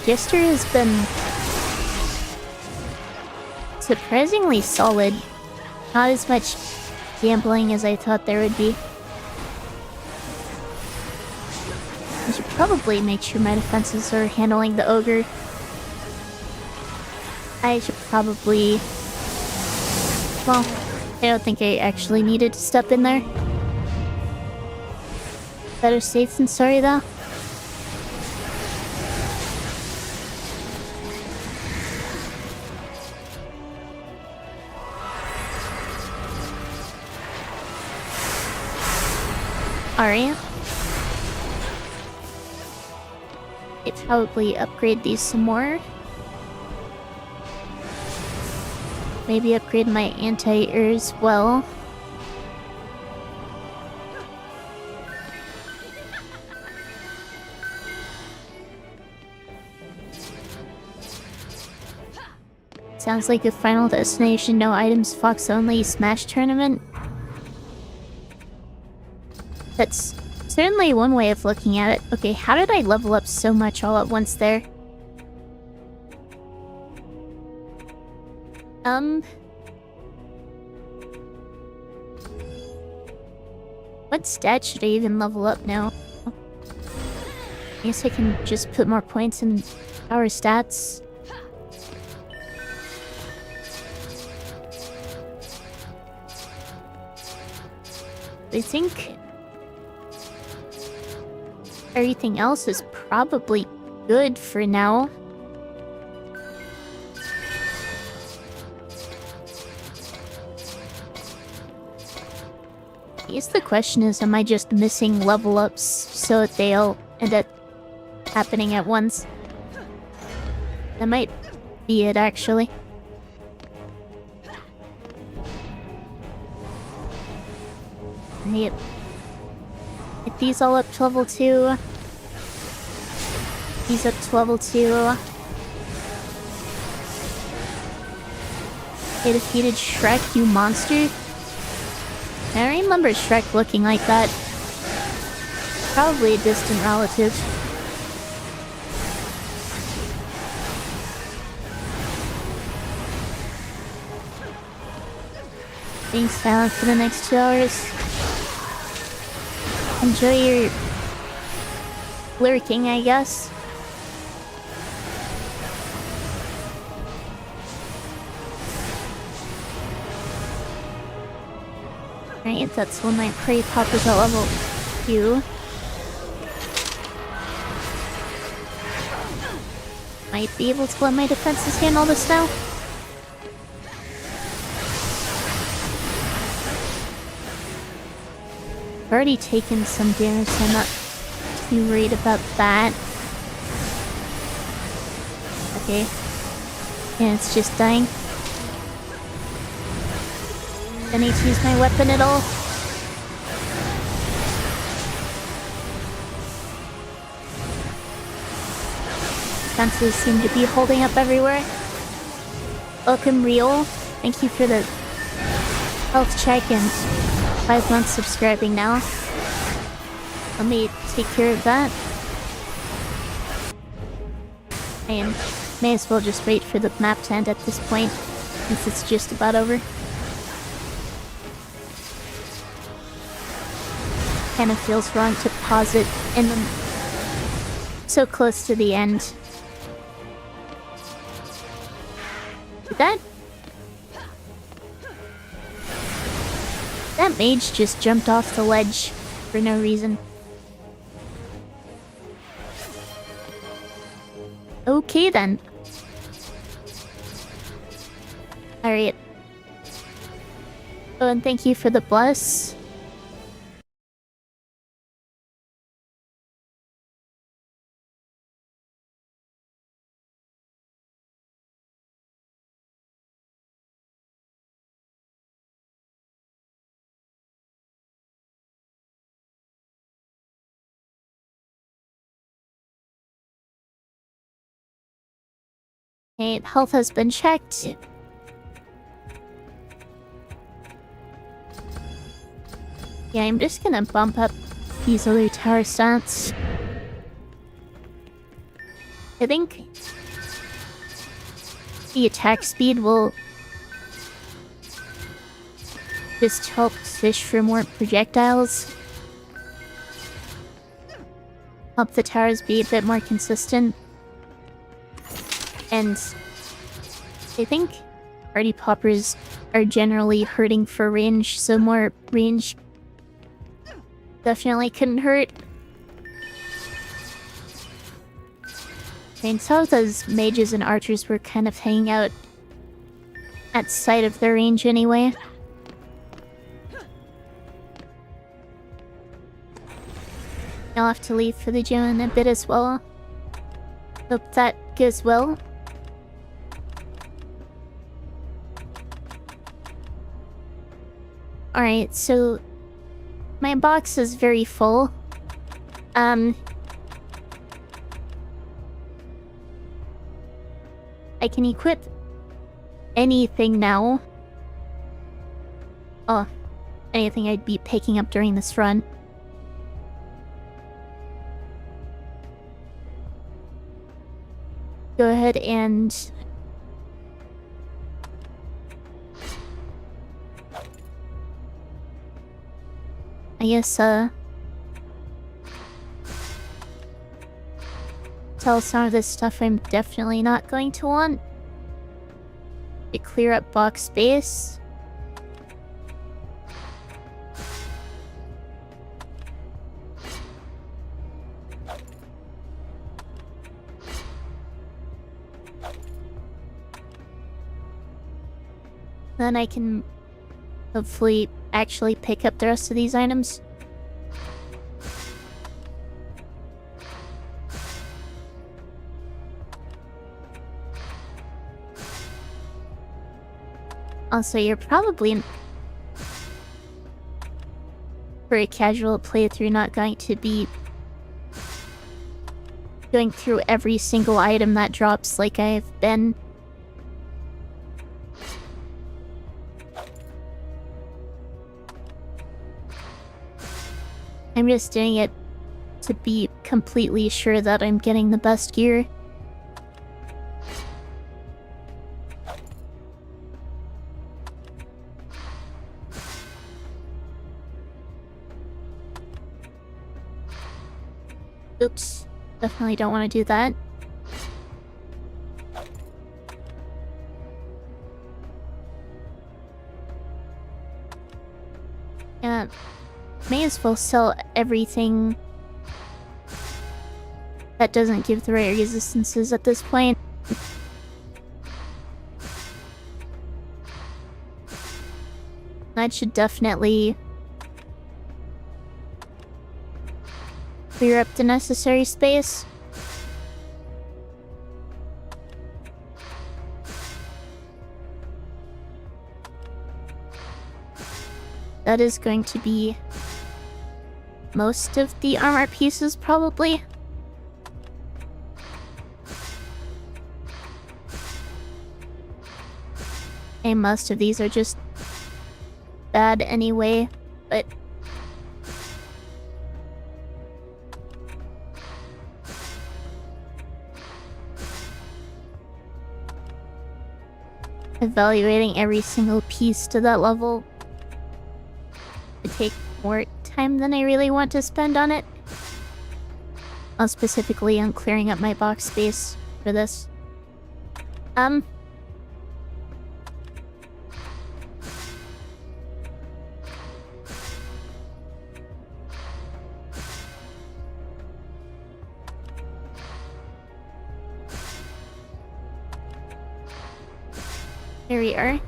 S1: Jester has been surprisingly solid. Not as much gambling as I thought there would be. I should probably make sure my defenses are handling the ogre. I should probably... Well, I don't think I actually needed to step in there. Better safe than sorry, though. Alright. I'd probably upgrade these some more. Maybe upgrade my anti-air as well. Sounds like a Final Destination, no items, Fox only, Smash tournament. That's certainly one way of looking at it. Okay, how did I level up so much all at once there? What stat should I even level up now? I guess I can just put more points in power stats. I think everything else is probably good for now. I guess the question is, am I just missing level ups so that they'll end up happening at once? That might be it, actually. Right. Get these all up to level 2. These up to level 2. I defeated Shrek, you monster. I don't remember Shrek looking like that. Probably a distant relative. Being silent for the next 2 hours. Enjoy your lurking, I guess. Right, that's when my prey poppers at level 2. Might be able to let my defenses handle this now. I've already taken some damage, so I'm not too worried about that. Okay. And it's just dying. I need to use my weapon at all. Defenses seem to be holding up everywhere. Welcome, Real. Thank you for the health check and 5 months subscribing now. Let me take care of that. And may as well just wait for the map to end at this point, since it's just about over. Kinda feels wrong to pause it in the so close to the end. Did that mage just jumped off the ledge for no reason. Okay then. Alright. Oh, and thank you for the bless. Okay, health has been checked. Yeah, I'm just gonna bump up these other tower stats. I think the attack speed will just help fish for more projectiles. help the towers be a bit more consistent. And I think party poppers are generally hurting for range, so more range definitely couldn't hurt. I mean, some of those mages and archers were kind of hanging out at sight of their range anyway. I'll have to leave for the gym in a bit as well. Hope that goes well. Alright, so my box is very full. I can equip anything now. Oh, anything I'd be picking up during this run. Go ahead and I guess, tell some of this stuff I'm definitely not going to want. To clear up box space. Then I can hopefully actually pick up the rest of these items. Also, you're probably for a casual playthrough not going to be going through every single item that drops like I've been. I'm just doing it to be completely sure that I'm getting the best gear. Oops, definitely don't want to do that. Yeah. May as well sell everything that doesn't give the right resistances at this point. That should definitely clear up the necessary space. That is going to be most of the armor pieces, probably. And most of these are just bad anyway, but evaluating every single piece to that level would take more time than I really want to spend on it. Specifically on clearing up my box space for this. Here we are.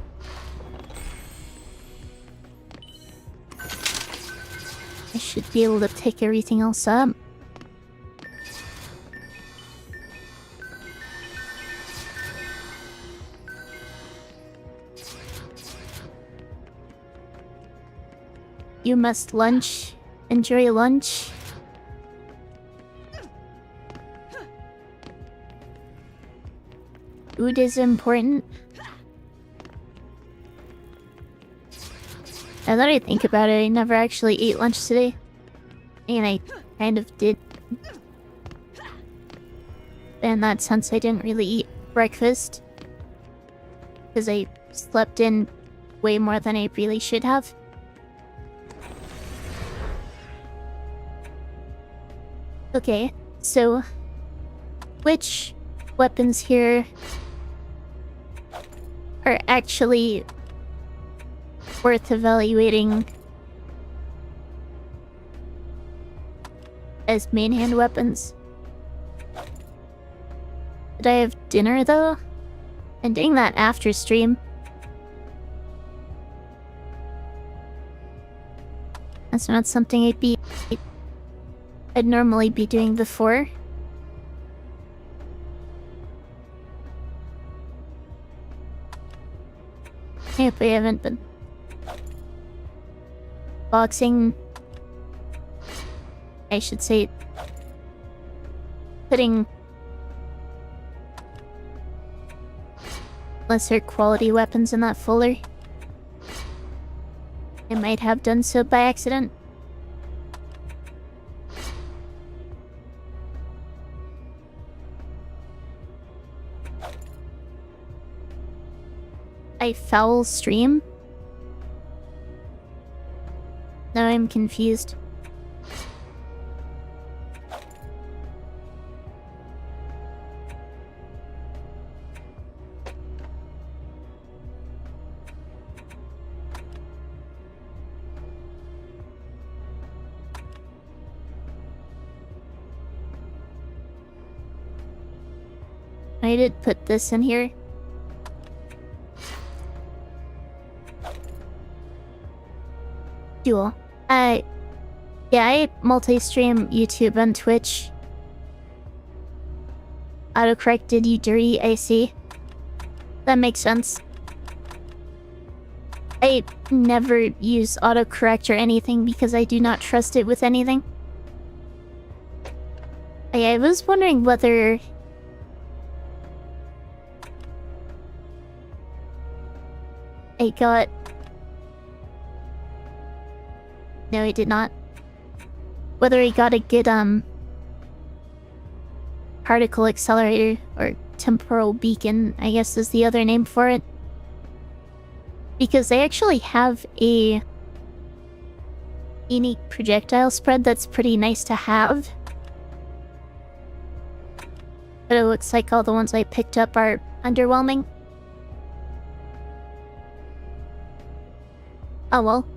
S1: I should be able to pick everything else up. You must lunch. Enjoy lunch. Food is important. Now that I think about it, I never actually ate lunch today. And I kind of did. In that sense, I didn't really eat breakfast. Because I slept in way more than I really should have. Okay, so which weapons here are actually worth evaluating as main hand weapons? Did I have dinner though? And doing that after stream. That's not something I'd normally be doing before. Yep, I haven't been boxing. I should say putting lesser quality weapons in that folder. I might have done so by accident. I foul stream? Now I'm confused. I did put this in here. Duel. Yeah, I multi-stream YouTube and Twitch. Autocorrected you dirty, I see. That makes sense. I never use autocorrect or anything because I do not trust it with anything. I was wondering whether I got... No, I did not. Whether I got a good, particle accelerator, or temporal beacon, I guess is the other name for it. Because they actually have a unique projectile spread that's pretty nice to have. But it looks like all the ones I picked up are underwhelming. Oh well.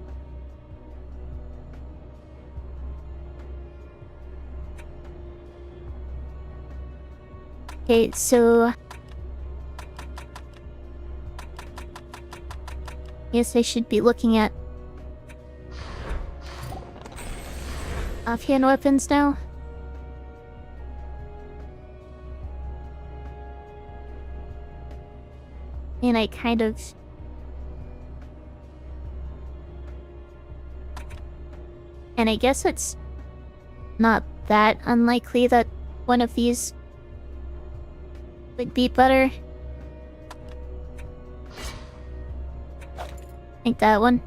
S1: Okay, so... Yes, I should be looking at offhand weapons now. And I kind of... And I guess it's not that unlikely that one of these would be better. Like that one.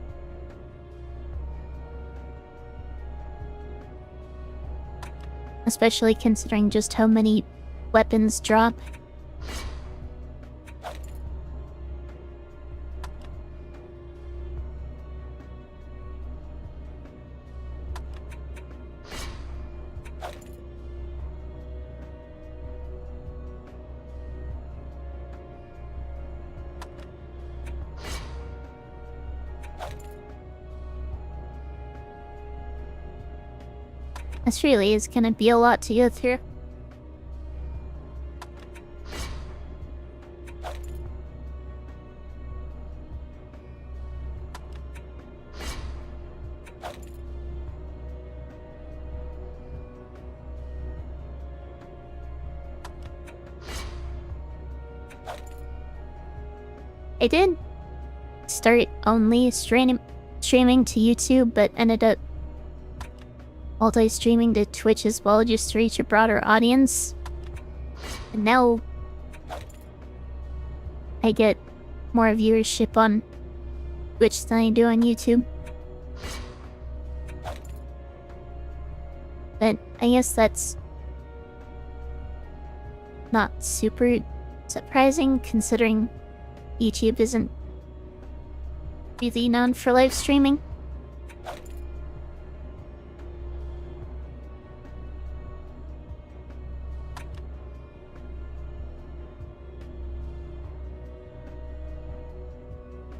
S1: Especially considering just how many weapons drop. This really is gonna be a lot to go through. I did start only streaming to YouTube, but ended up multi-streaming to Twitch as well, just to reach a broader audience. And now I get more viewership on Twitch than I do on YouTube. But I guess that's not super surprising, considering YouTube isn't really known for live streaming.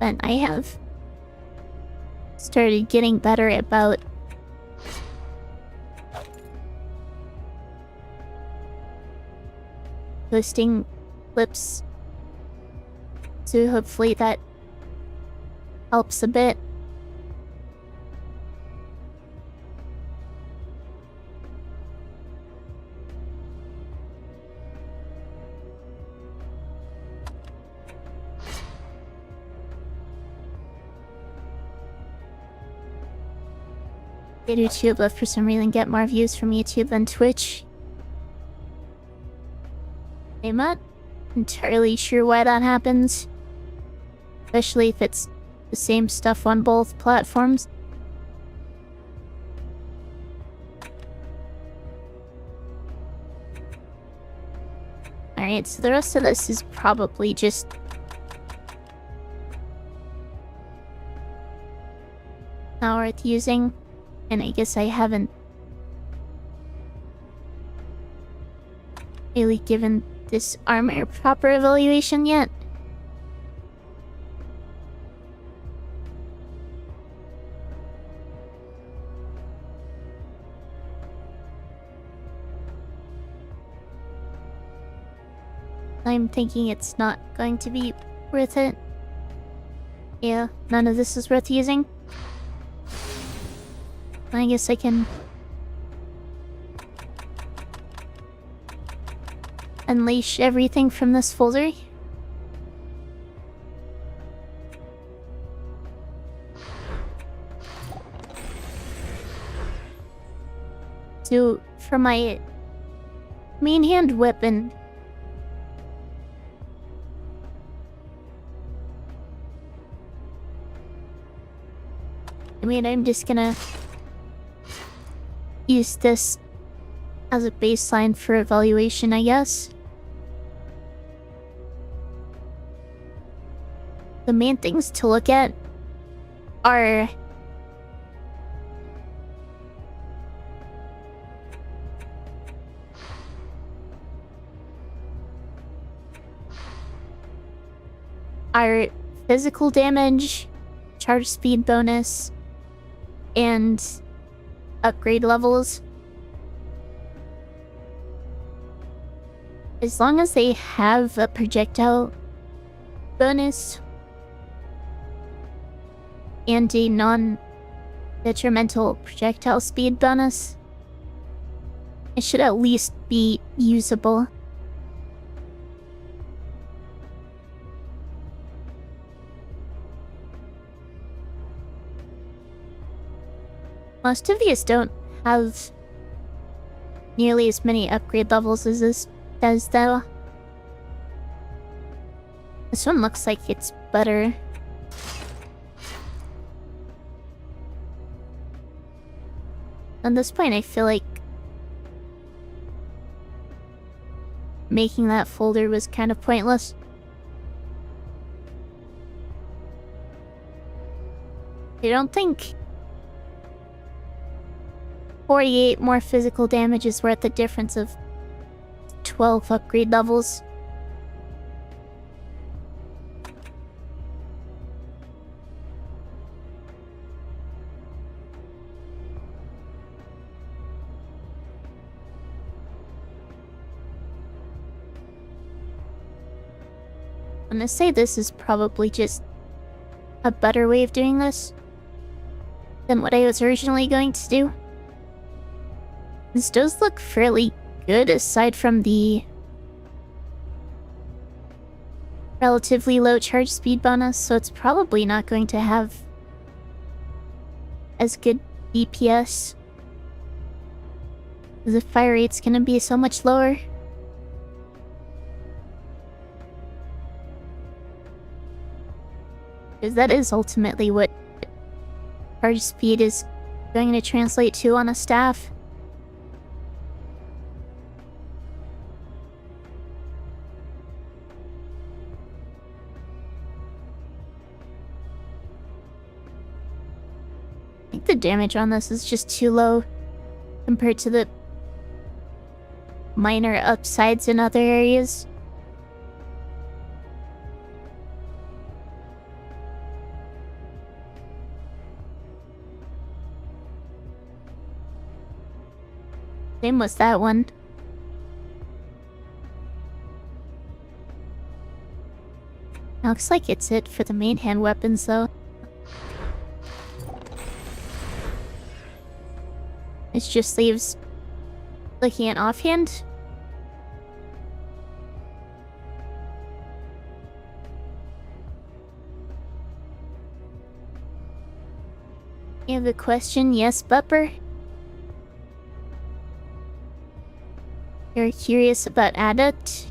S1: But I have started getting better about posting clips, so hopefully that helps a bit. YouTube, but for some reason get more views from YouTube than Twitch. I'm not entirely sure why that happens, especially if it's the same stuff on both platforms. Alright, so the rest of this is probably just not worth using. And I guess I haven't really given this armor proper evaluation yet. I'm thinking it's not going to be worth it. Yeah, none of this is worth using. I guess I can unleash everything from this folder. So, for my main hand weapon, I mean, I'm just gonna use this as a baseline for evaluation, I guess. The main things to look at are physical damage, charge speed bonus, and upgrade levels. As long as they have a projectile bonus and a non-detrimental projectile speed bonus, it should at least be usable. Most of these don't have nearly as many upgrade levels as this does, though. This one looks like it's better. At this point, I feel like making that folder was kind of pointless. I don't think 48 more physical damage is worth the difference of 12 upgrade levels. I'm gonna say this is probably just a better way of doing this than what I was originally going to do. This does look fairly good aside from the relatively low charge speed bonus, so it's probably not going to have as good DPS. The fire rate's gonna be so much lower. Because that is ultimately what charge speed is going to translate to on a staff. I think the damage on this is just too low compared to the minor upsides in other areas. Same was that one. Looks like it's it for the main hand weapons, though. It just leaves looking at offhand. You have a question? Yes, Bupper? You're curious about Adept?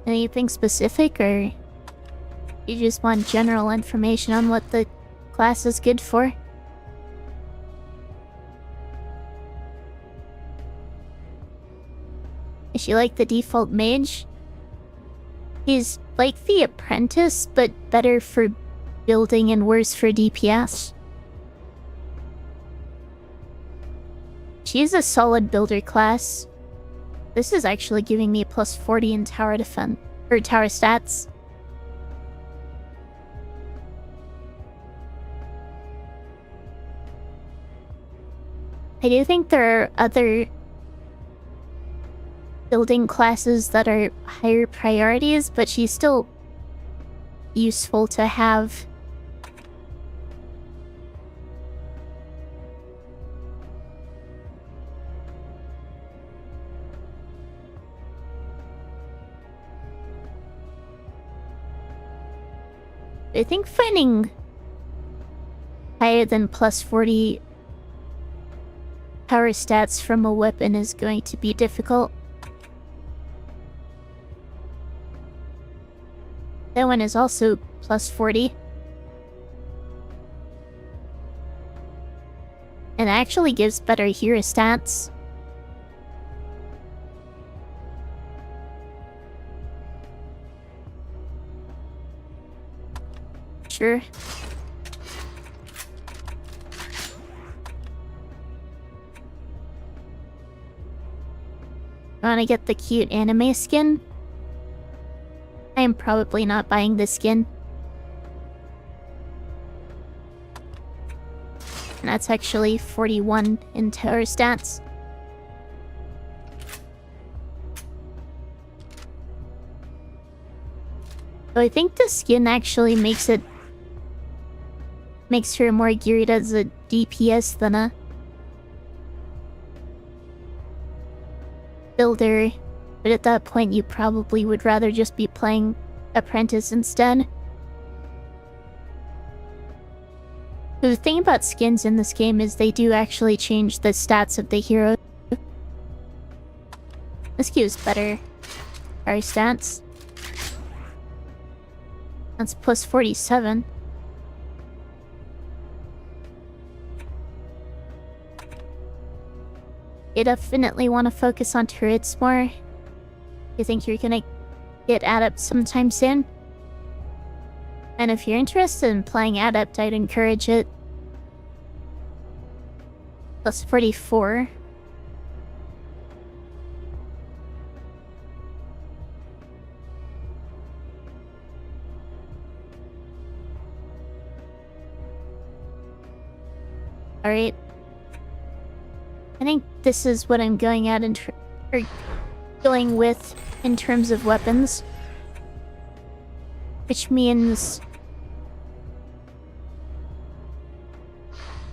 S1: Anything specific, or you just want general information on what the class is good for? Is you like the default mage? He's like the apprentice, but better for building and worse for DPS. She's a solid builder class. This is actually giving me a plus 40 in tower defense, or tower stats. I do think there are other building classes that are higher priorities, but she's still useful to have. I think finding higher than plus 40 power stats from a weapon is going to be difficult. That one is also plus 40. And actually gives better hero stats. Sure. Wanna get the cute anime skin? I am probably not buying this skin. And that's actually 41 in tower stats. So I think the skin actually makes her more geared as a DPS than a builder. But at that point, you probably would rather just be playing Apprentice instead. The thing about skins in this game is they do actually change the stats of the hero. This gives better our stats. That's plus 47. You definitely want to focus on turrets more. You think you're gonna get Adept sometime soon? And if you're interested in playing Adept, I'd encourage it. Plus 44. Alright. I think this is what I'm going at going with in terms of weapons. Which means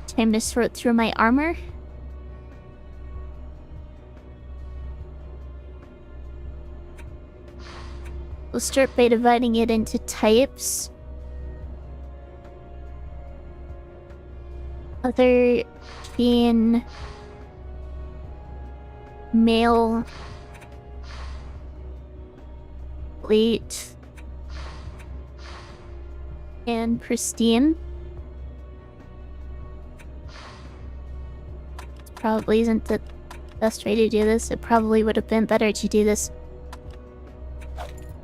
S1: time to sort through my armor. We'll start by dividing it into types. Other being male, late, and pristine. Probably isn't the best way to do this. It probably would have been better to do this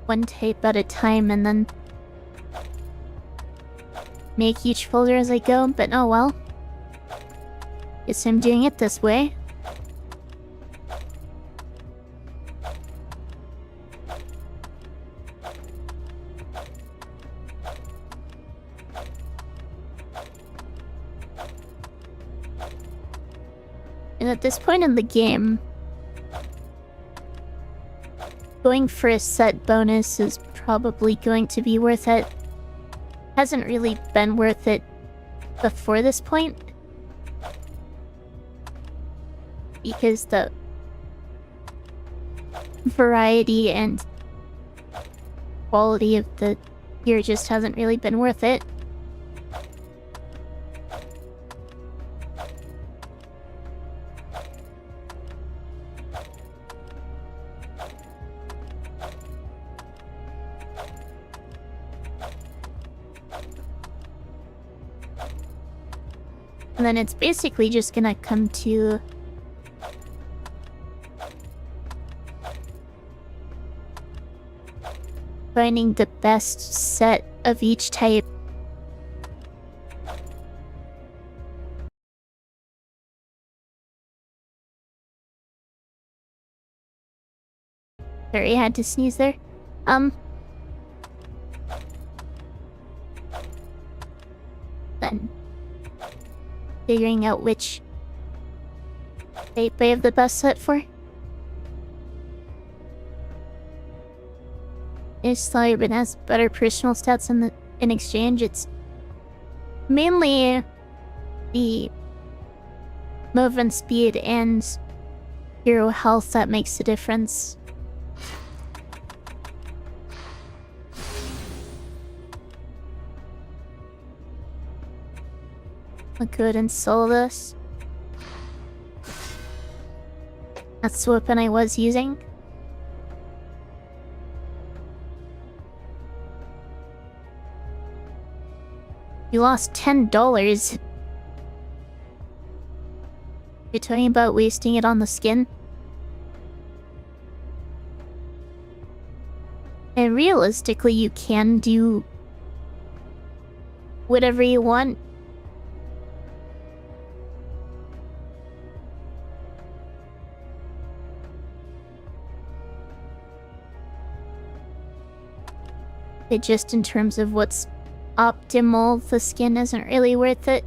S1: one type at a time and then make each folder as I go, but oh well. Guess I'm doing it this way. at this point in the game, going for a set bonus is probably going to be worth it. Hasn't really been worth it before this point, because the variety and quality of the gear just hasn't really been worth it. And then it's basically just gonna come to finding the best set of each type. Sorry, I had to sneeze there. Then figuring out which type I have the best set for. If Ironman has better personal stats in exchange, it's mainly the movement speed and hero health that makes the difference. I'll go ahead and sell this. That's the weapon I was using. You lost $10. You're talking about wasting it on the skin? And realistically, you can do whatever you want. It just in terms of what's optimal, the skin isn't really worth it.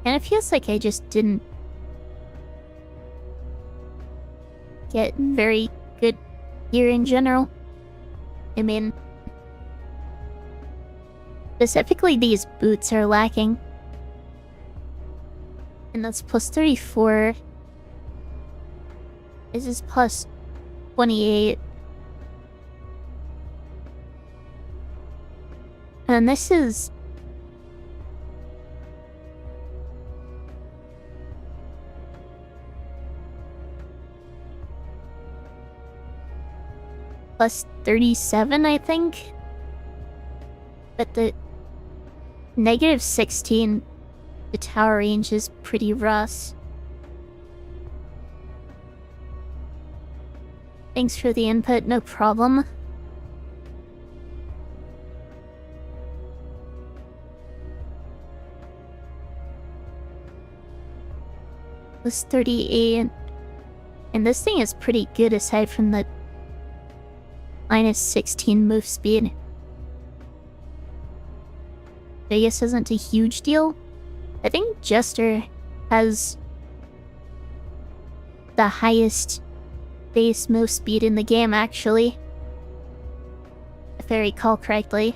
S1: And it feels like I just didn't get very good gear in general. I mean, specifically these boots are lacking. And that's plus 34. This is plus 28. And this is plus 37, I think. But the negative 16, the tower range is pretty rough. Thanks for the input, no problem. Plus 38. And this thing is pretty good aside from the minus 16 move speed. I guess isn't a huge deal. I think Jester has the highest base move speed in the game, actually. If I recall correctly.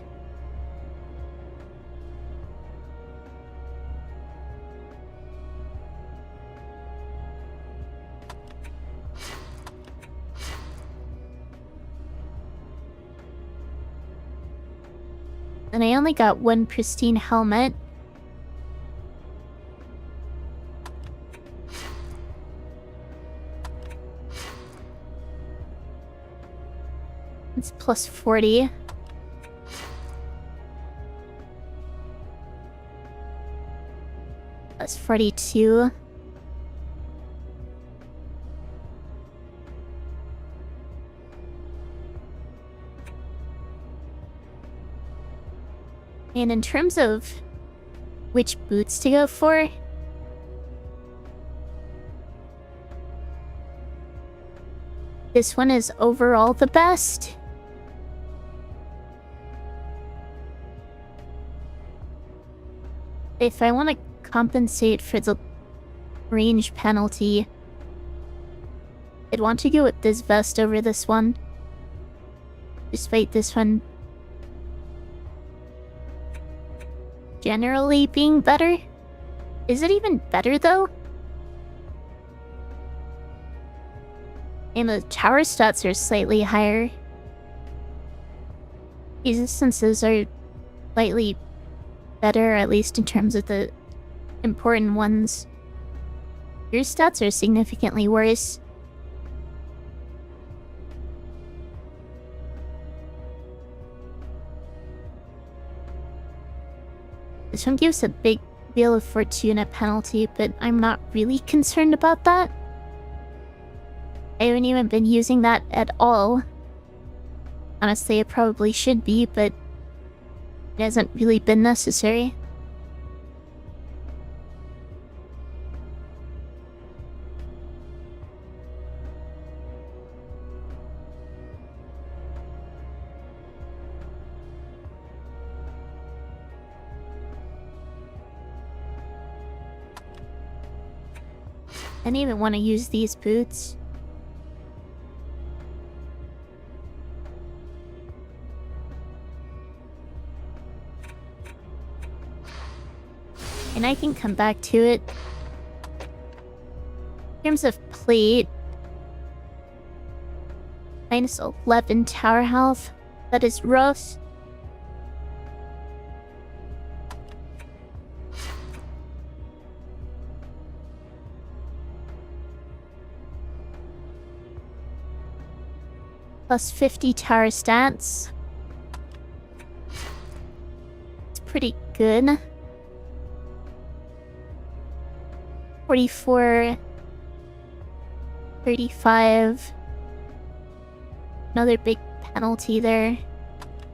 S1: And I only got one pristine helmet. It's plus 40. Plus 42. And in terms of which boots to go for, this one is overall the best. If I want to compensate for the range penalty, I'd want to go with this vest over this one. Despite this one generally being better. Is it even better though? And the tower stats are slightly higher. Resistances are slightly better, at least in terms of the important ones. Your stats are significantly worse. This one gives a big Wheel of Fortuna penalty, but I'm not really concerned about that. I haven't even been using that at all. Honestly, it probably should be, but it hasn't really been necessary. I didn't even want to use these boots. And I can come back to it. In terms of plate, minus 11 tower health. That is rough. Plus 50 tower stats. It's pretty good. 44, 35. Another big penalty there.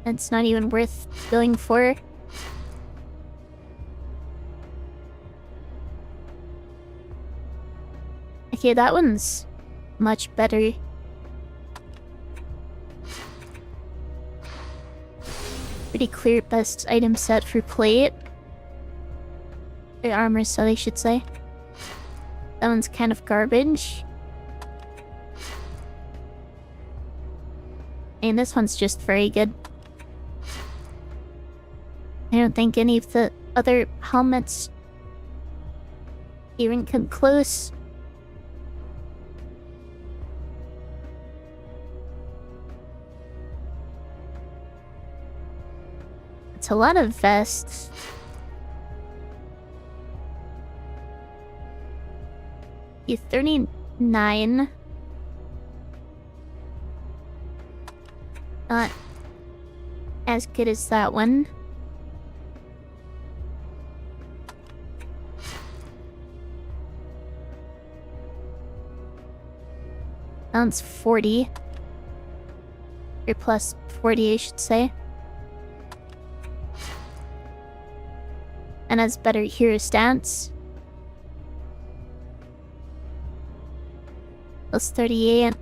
S1: It's not even worth going for. Okay, that one's much better. Pretty clear best item set for plate. Or armor set, I should say. That one's kind of garbage. And this one's just very good. I don't think any of the other helmets even come close. It's a lot of vests. You 39. Not as good as that one. That one's 40. Or plus 40, I should say. And has better hero stats. Plus 38.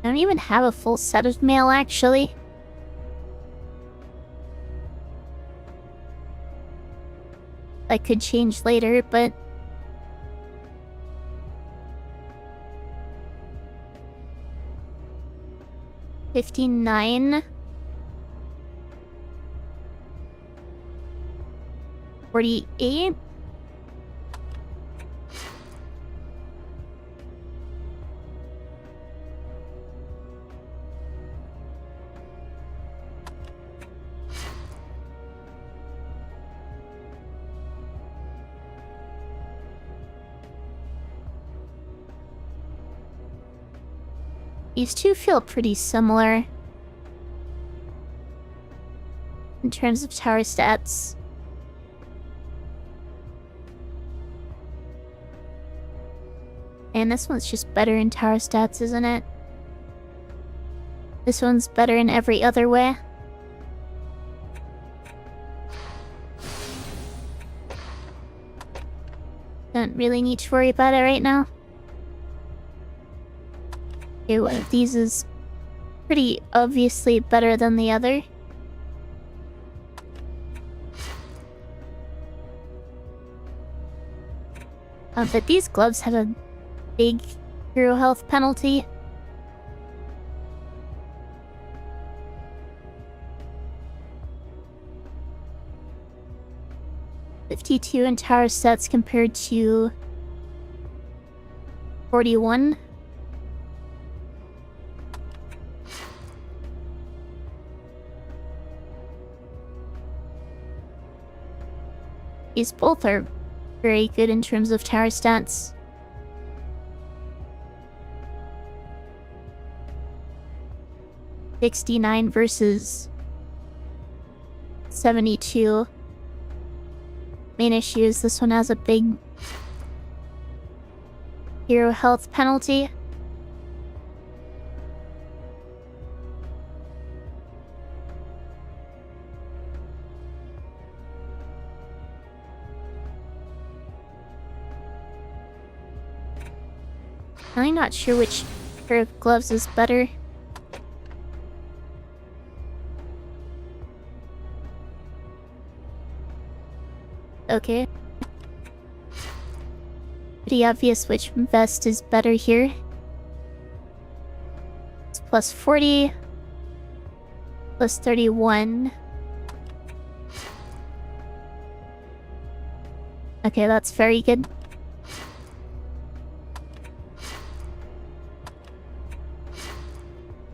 S1: I don't even have a full set of mail, actually. I could change later, but... $59. 48. These two feel pretty similar in terms of tower stats. And this one's just better in tower stats, isn't it? This one's better in every other way. Don't really need to worry about it right now. Okay, one of these is pretty obviously better than the other. But these gloves have a big hero health penalty. $52 in tower stats compared to 41. These both are very good in terms of tower stats. $69 versus 72. Main issue is this one has a big hero health penalty. I'm not sure which pair of gloves is better. Okay. Pretty obvious which vest is better here. It's plus 40. Plus 31. Okay, that's very good.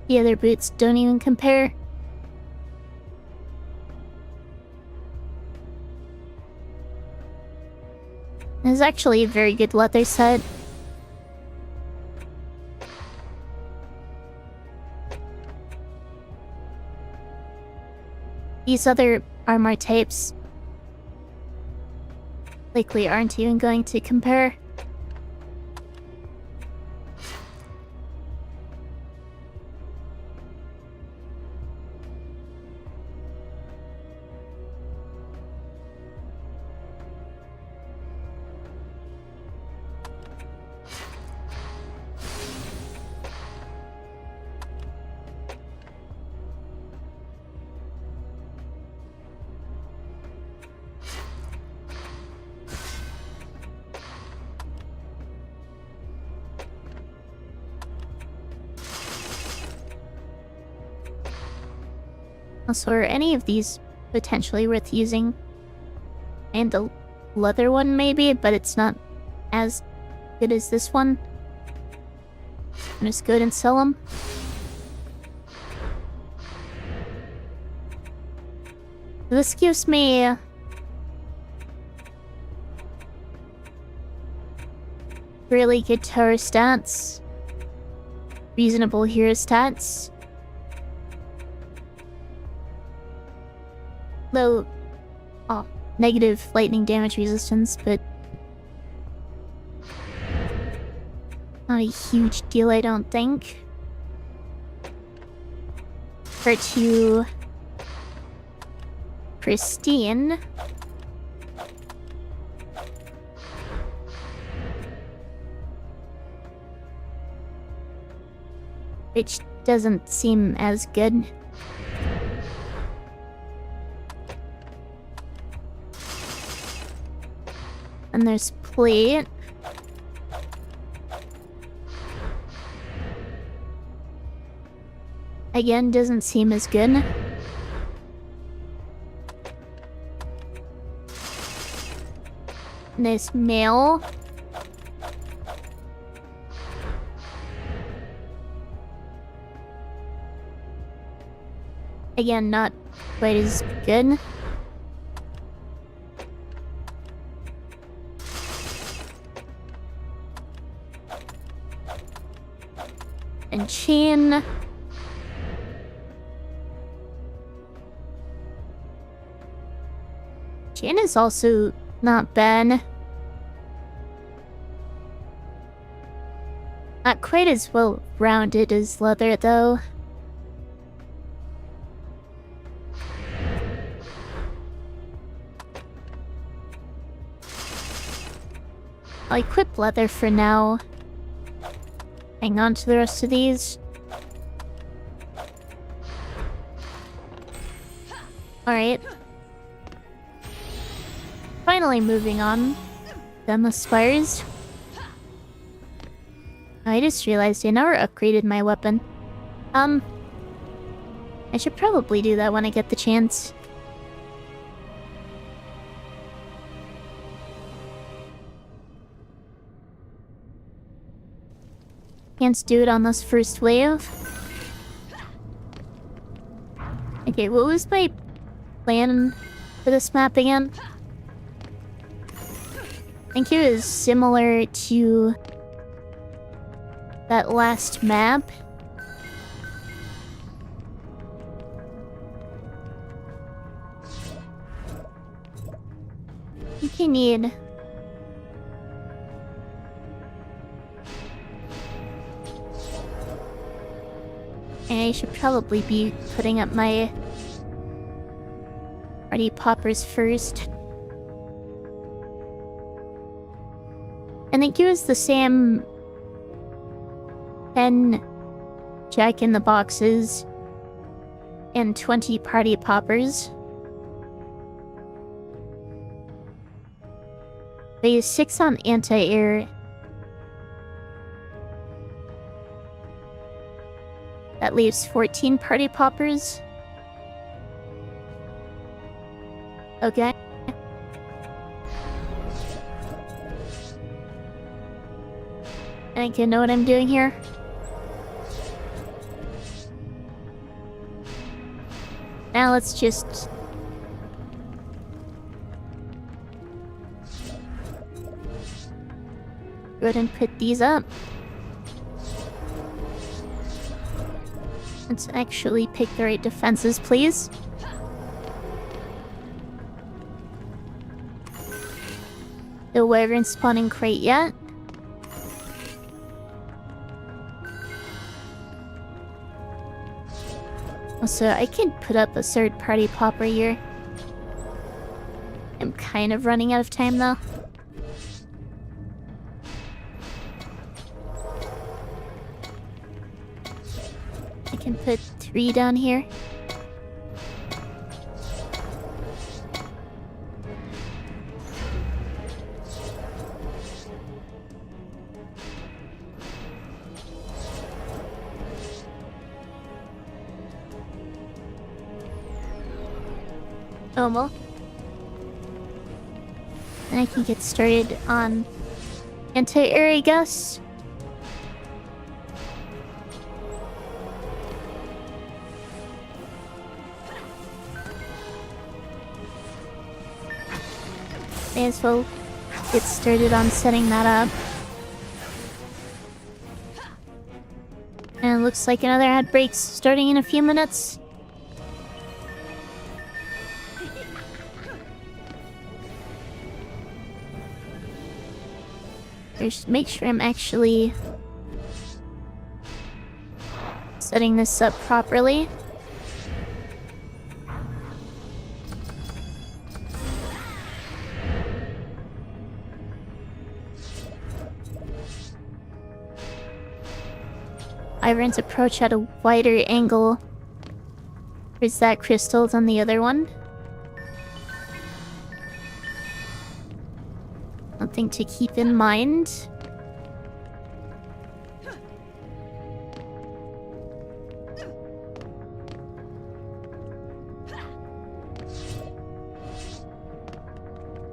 S1: The other boots don't even compare. This is actually a very good leather set. These other armor types likely aren't even going to compare. Also, are any of these potentially worth using? And the leather one maybe, but it's not as good as this one. I'm just go ahead and sell them. This gives me really good tower stats, reasonable hero stats, low negative lightning damage resistance, but not a huge deal, I don't think. For two pristine. Which doesn't seem as good. And there's plate. Again, doesn't seem as good. And there's mail. Again, not quite as good. And chain. Chain is also not bad. Not quite as well rounded as leather, though. I'll equip leather for now. Hang on to the rest of these. Alright. Finally moving on. Done the spires. I just realized I never upgraded my weapon. I should probably do that when I get the chance. Can't do it on this first wave. Okay, what was my plan for this map again? I think it was similar to that last map. I think you need... I should probably be putting up my party poppers first. I think it was the same 10 Jack in the Boxes and 20 party poppers. They use 6 on anti-air. That leaves 14 party poppers. Okay. I think I know what I'm doing here. Now let's just... go ahead and put these up. Let's actually pick the right defenses, please. The wyvern spawning crate yet. Also, I can put up a third party popper here. I'm kind of running out of time though. I can put 3 down here. Oh, well. And I can get started on anti-air, I guess. May as well get started on setting that up. And it looks like another ad break's starting in a few minutes. Just make sure I'm actually setting this up properly. Iron's approach at a wider angle. Is that crystals on the other one? Something to keep in mind.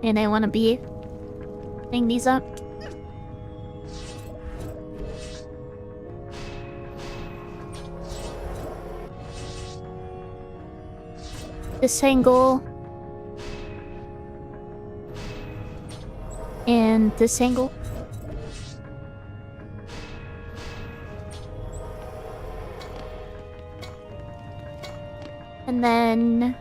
S1: And I want to be putting these up. This angle. And this angle. And then...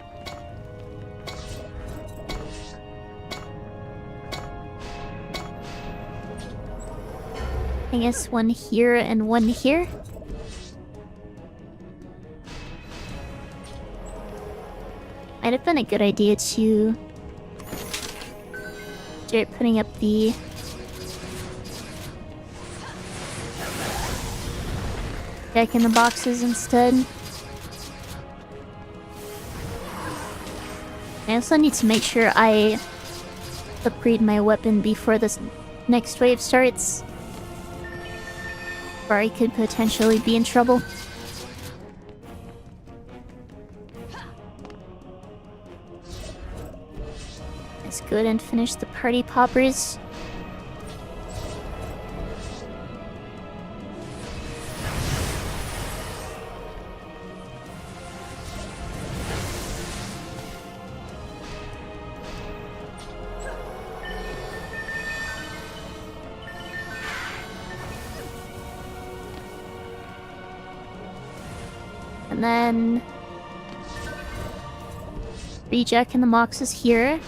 S1: I guess one here and one here. Might have been a good idea to start putting up the Jack in the Boxes instead. I also need to make sure I upgrade my weapon before this next wave starts, or I could potentially be in trouble. Let's go ahead and finish the party poppers. And then Rejack and the Mox is here.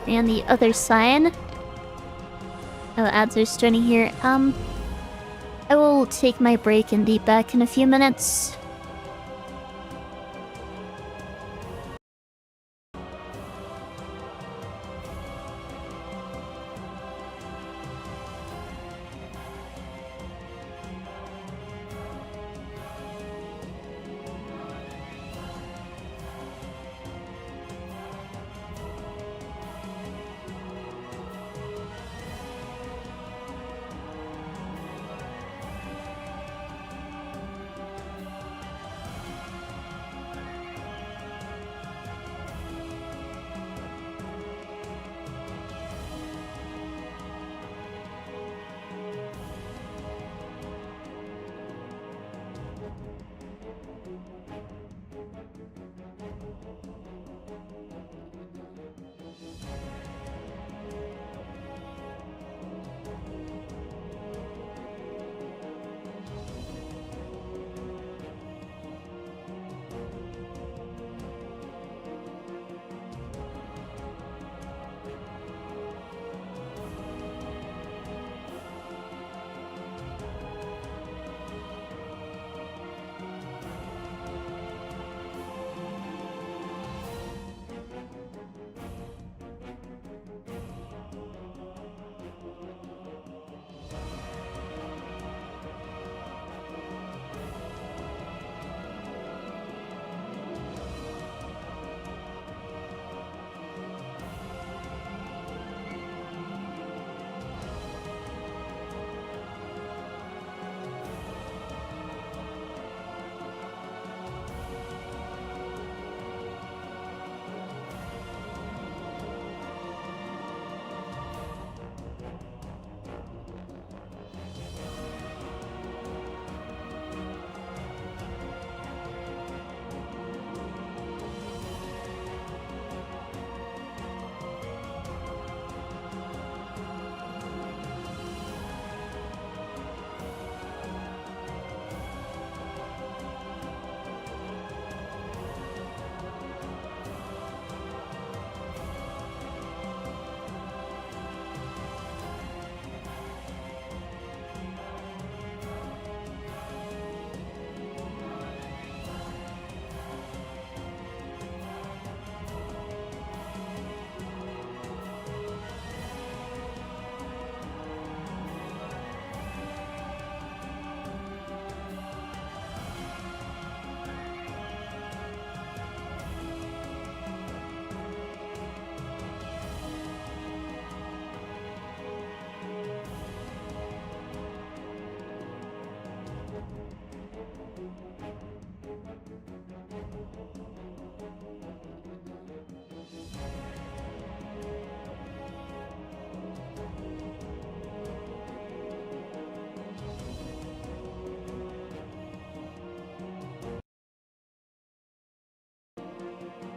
S1: And the other side. Oh, ads are starting here. I will take my break and be back in a few minutes.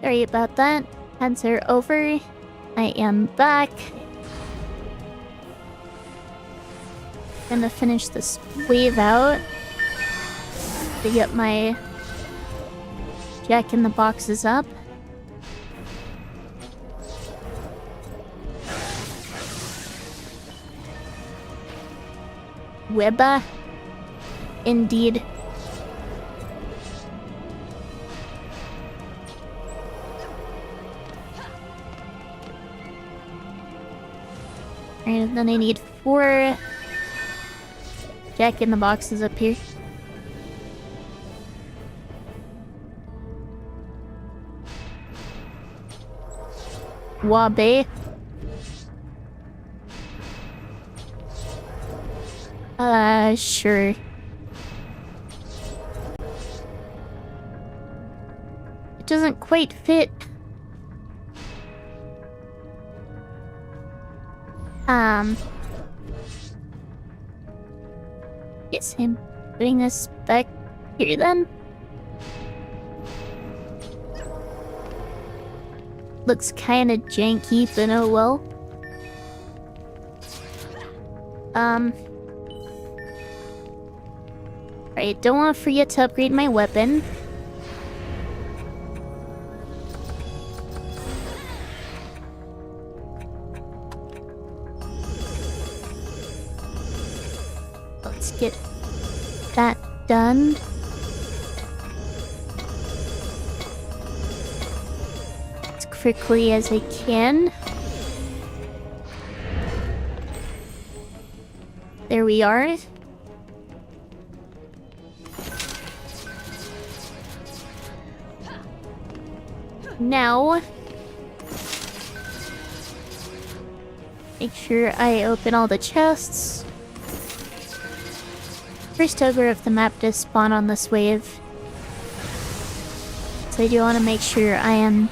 S1: Sorry about that. Hands are over. I am back. Gonna finish this wave out to get my Jack in the Boxes up. Webba. Indeed. And then I need 4 Jack in the Box is up here. Wabe. Sure. It doesn't quite fit. Guess I'm putting this back here then. Looks kinda janky, but oh well. Right, don't want to forget to upgrade my weapon. Let's get that done. As quickly as I can. There we are. Now, make sure I open all the chests. First ogre of the map does spawn on this wave, so I do want to make sure I am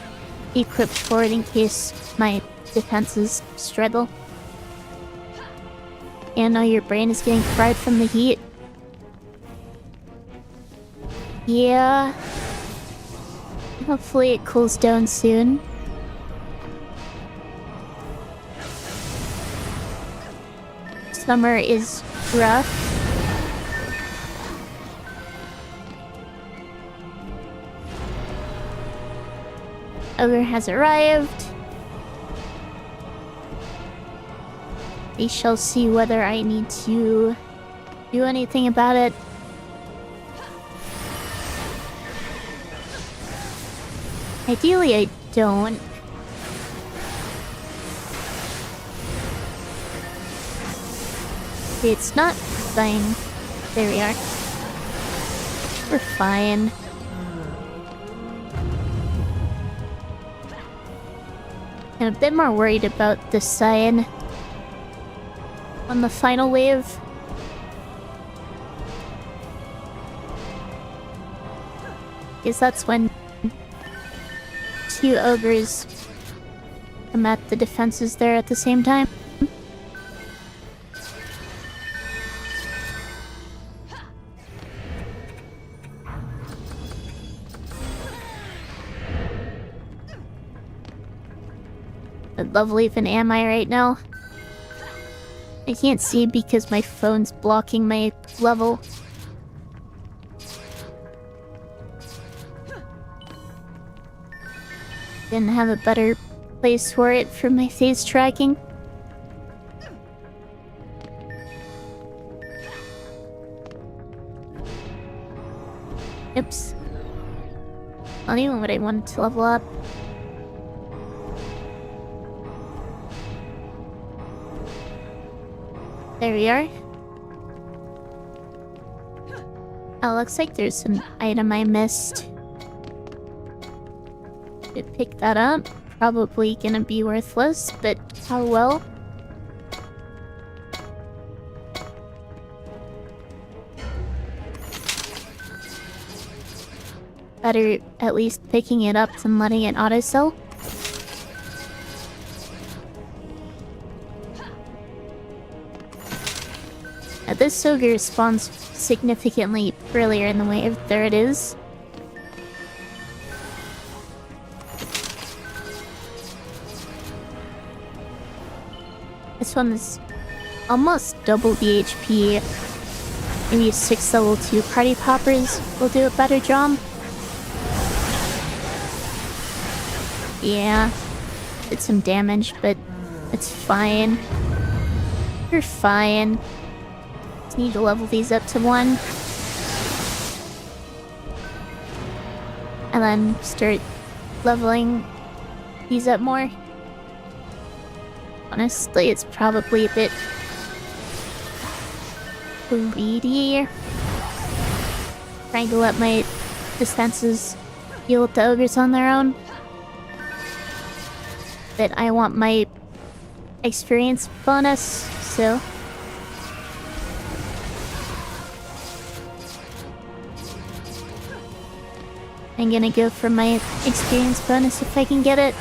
S1: equipped for it in case my defenses struggle. And now your brain is getting fried from the heat. Yeah. Hopefully it cools down soon. Summer is rough. Ogre has arrived. We shall see whether I need to do anything about it. Ideally, I don't. It's not fine. There we are. We're fine. I'm a bit more worried about the cyan on the final wave. Because that's when two ogres come at the defenses there at the same time. What level even am I right now? I can't see because my phone's blocking my level. Didn't have a better place for it for my face tracking. Oops. Not even what I wanted to level up. There we are. Oh, looks like there's some item I missed. Should pick that up. Probably gonna be worthless, but how well. Better at least picking it up than letting it auto-sell. This ogre spawns significantly earlier in the wave. There it is. This one is almost double the HP. Maybe 6 level 2 party poppers will do a better job. Yeah, did some damage, but it's fine. You're fine. Just need to level these up to 1. And then start leveling these up more. Honestly, it's probably a bit greedy. Trying to let my defenses deal with the ogres on their own. But I want my experience bonus, so... I'm gonna go for my experience bonus if I can get it.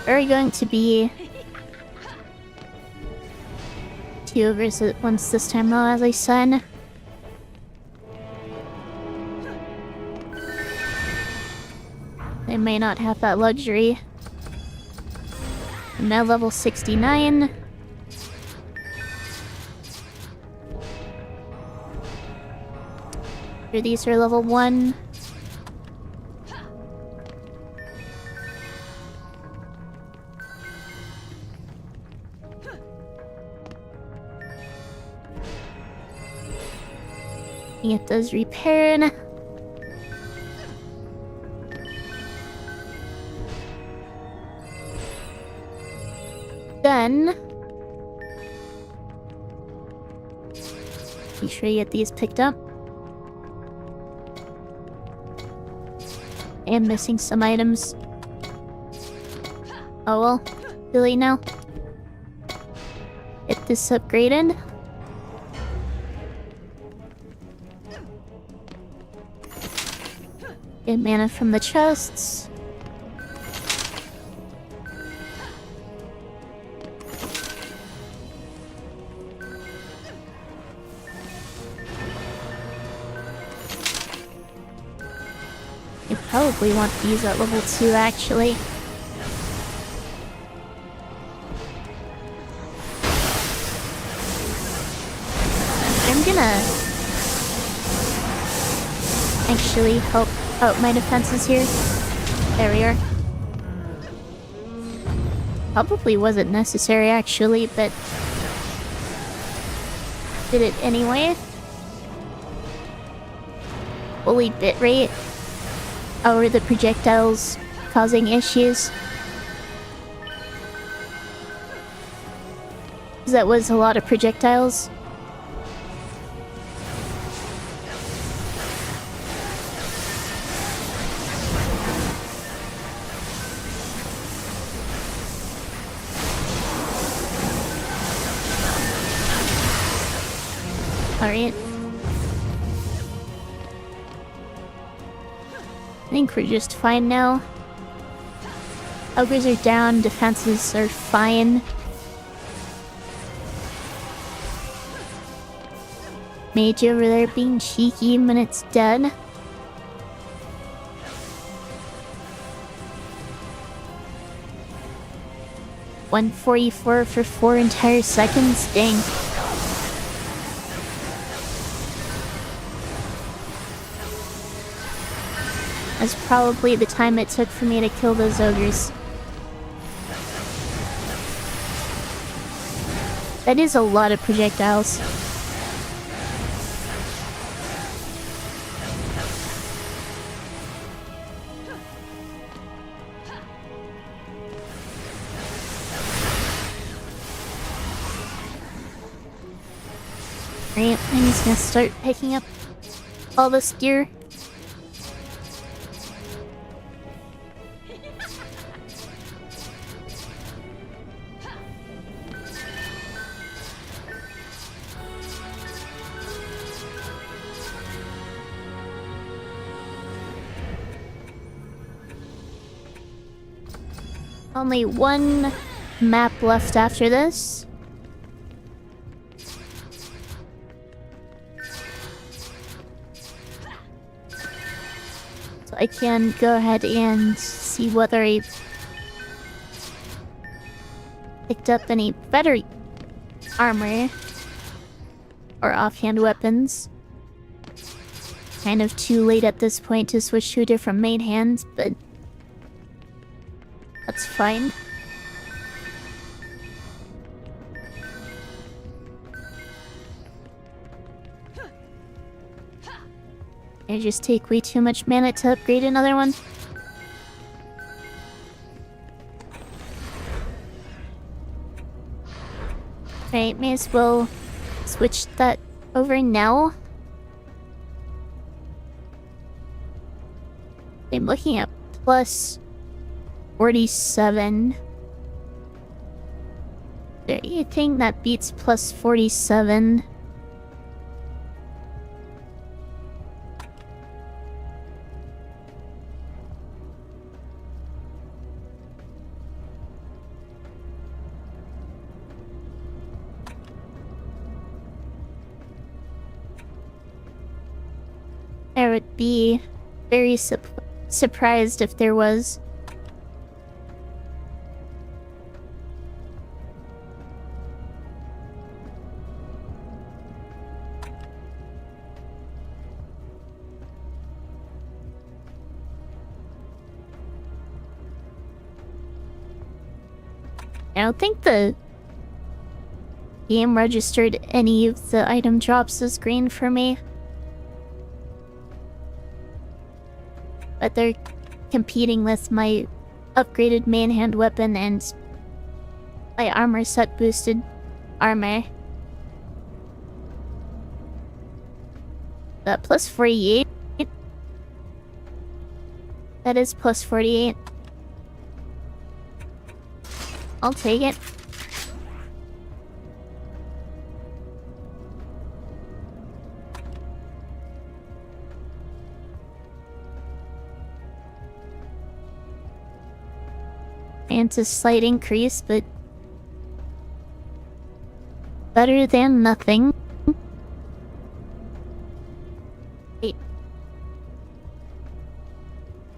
S1: Are we going to be 2 ogres at once this time though, as I said? I may not have that luxury. I'm now level 69. Here, these are level 1. It does repair. Then be sure you get these picked up. I am missing some items. Oh well, really now. Get this upgraded. Get mana from the chests. You probably want these at level 2, actually. I'm gonna actually help out my defenses here. There we are. Probably wasn't necessary, actually, but did it anyway. Fully bitrate. How are the projectiles causing issues? That was a lot of projectiles. Alright. I think we're just fine now. Ogres are down, defenses are fine. Mage over there being cheeky when it's dead. $144 for 4 entire seconds? Dang. That's probably the time it took for me to kill those ogres. That is a lot of projectiles. Alright, I'm just gonna start picking up all this gear. Only one map left after this. So I can go ahead and see whether I picked up any better armor or offhand weapons. Kind of too late at this point to switch to a different main hand, but that's fine. I just take way too much mana to upgrade another one. Right, may as well switch that over now. I'm looking at plus 47. Is there anything that beats plus 47? I would be very surprised if there was. I don't think the game registered any of the item drops as green for me. But they're competing with my upgraded main hand weapon and my armor set boosted armor. Plus 48. That is plus 48. I'll take it. And it's a slight increase, but better than nothing. Wait.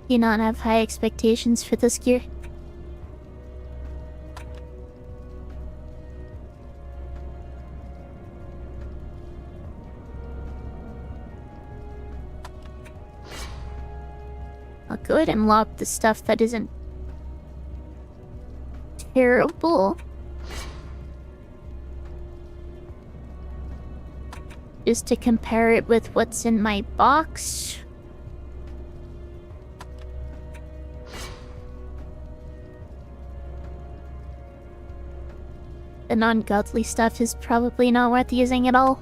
S1: Do you not have high expectations for this gear? I'll go ahead and lock the stuff that isn't terrible. Just to compare it with what's in my box. The non-godly stuff is probably not worth using at all.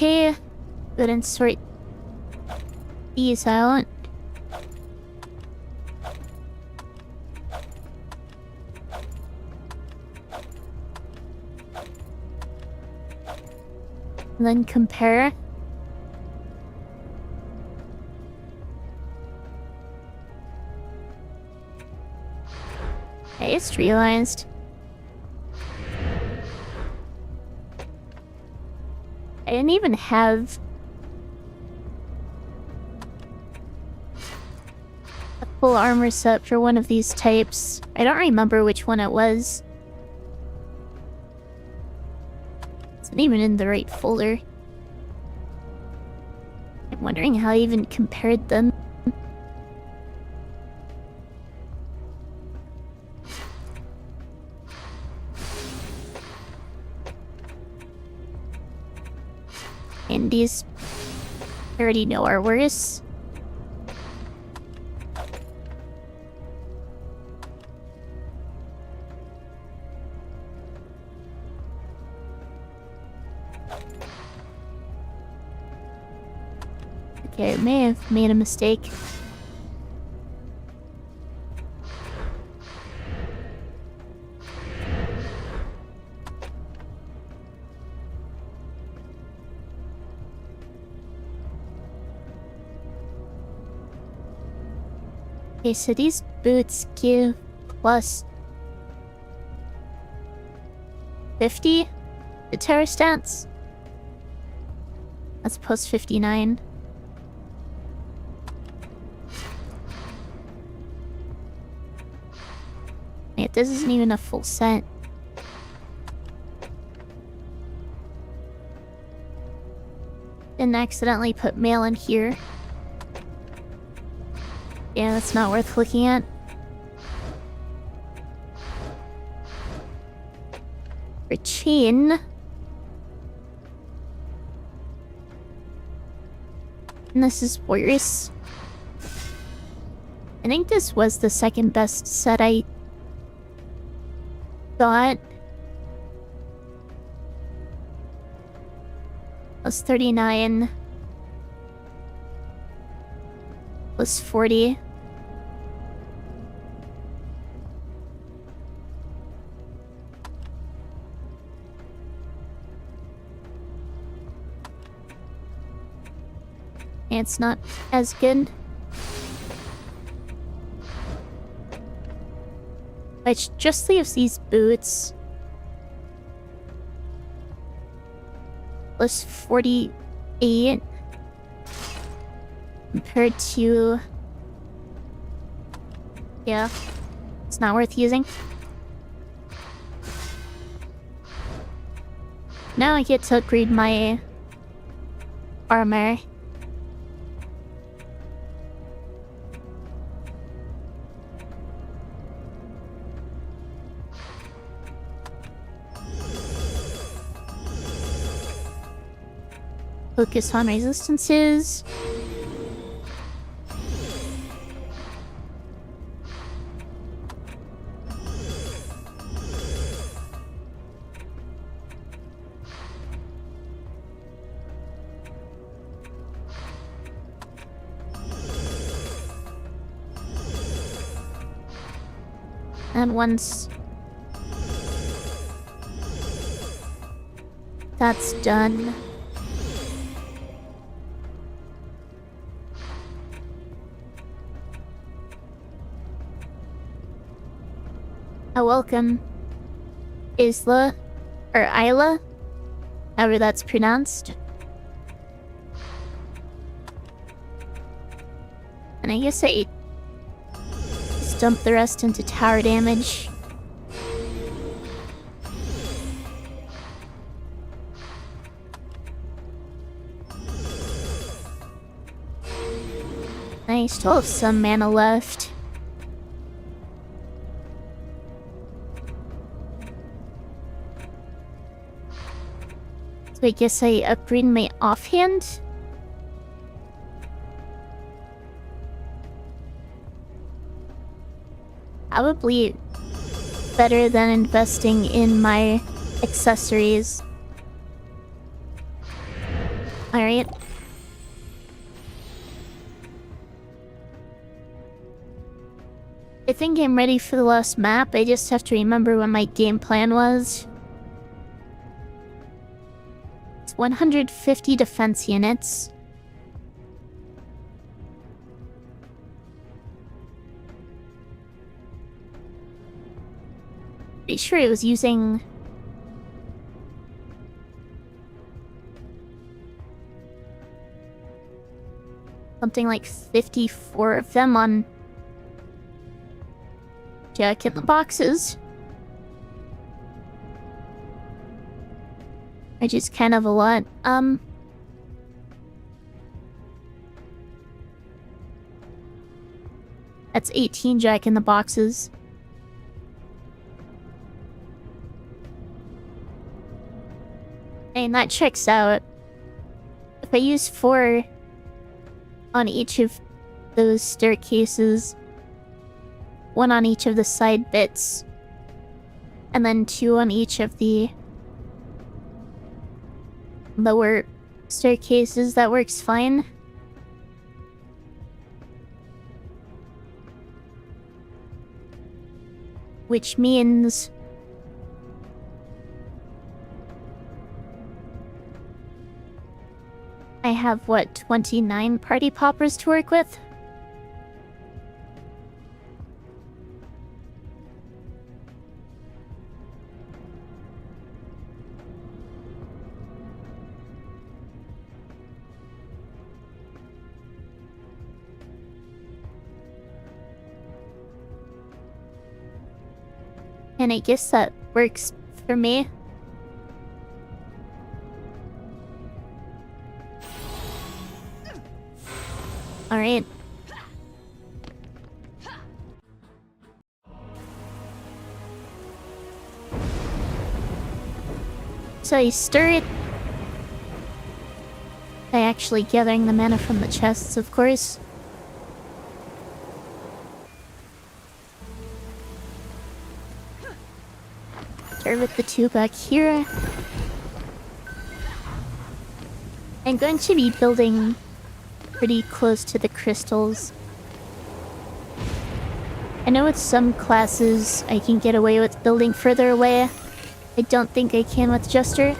S1: Okay, go ahead and sort these out. And then compare. I just realized I didn't even have a full armor set for one of these types. I don't remember which one it was. It's not even in the right folder. I'm wondering how I even compared them. And these I already know are worse. Okay, I may have made a mistake. Okay, so these boots give plus 50 to terror stance. That's plus 59. Wait, this isn't even a full set. Didn't accidentally put mail in here. Yeah, that's not worth looking at. For chain. And this is worse. I think this was the second best set I got. Plus 39. Plus 40. It's not as good. Which just leaves these boots. Plus 48. Compared to... Yeah. It's not worth using. Now I get to upgrade my... armor. Focus on resistances. And once that's done, welcome, Isla, or Isla, however that's pronounced. And I guess I just dump the rest into tower damage. I still have some mana left. So I guess I upgrade my offhand? Probably better than investing in my accessories. Alright. I think I'm ready for the last map. I just have to remember what my game plan was. 150 defense units. Pretty sure it was using... something like 54 of them on... Jack in the boxes. Which is kind of a lot. That's 18 Jack in the boxes. And that checks out. If I use 4 on each of those staircases, 1 on each of the side bits, and then 2 on each of the lower staircases, that works fine. Which means I have, what, 29 party poppers to work with? And I guess that works for me. Alright. So I stir it by actually gathering the mana from the chests, of course. Start with the 2 back here. I'm going to be building pretty close to the crystals. I know with some classes I can get away with building further away. I don't think I can with Jester.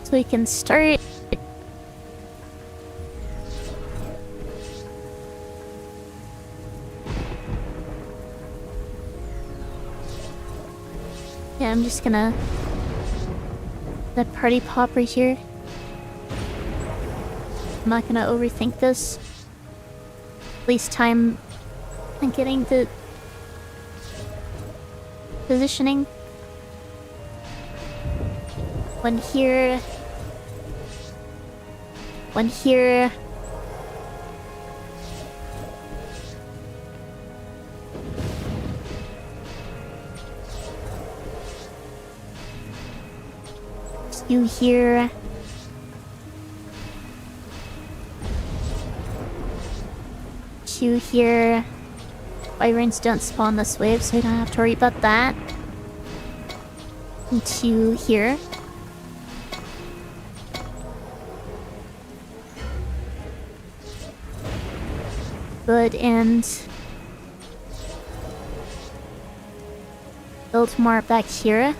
S1: So we can start. Yeah, I'm just gonna... that party popper here. I'm not gonna overthink this. Waste time on getting the positioning. One here. One here. Two here. Two here. Wyverns don't spawn this wave, so I don't have to worry about that. And 2 here. Good, and build more back here.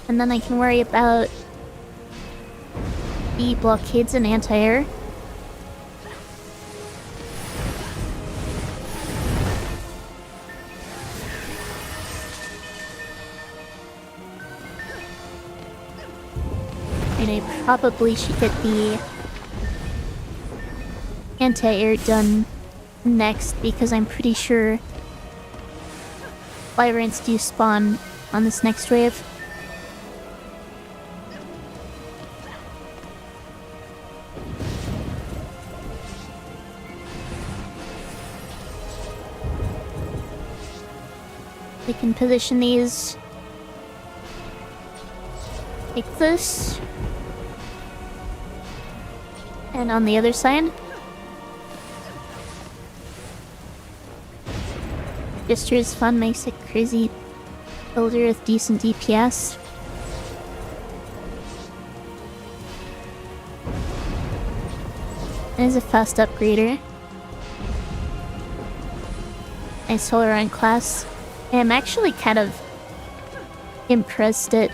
S1: And then I can worry about the blockades and anti-air. And I probably should get the anti-air done next, because I'm pretty sure Wyverns do spawn on this next wave. We can position these like this. And on the other side. Jester is fun, makes a crazy builder with decent DPS. And is a fast upgrader. Nice solar run class. I'm actually kind of impressed at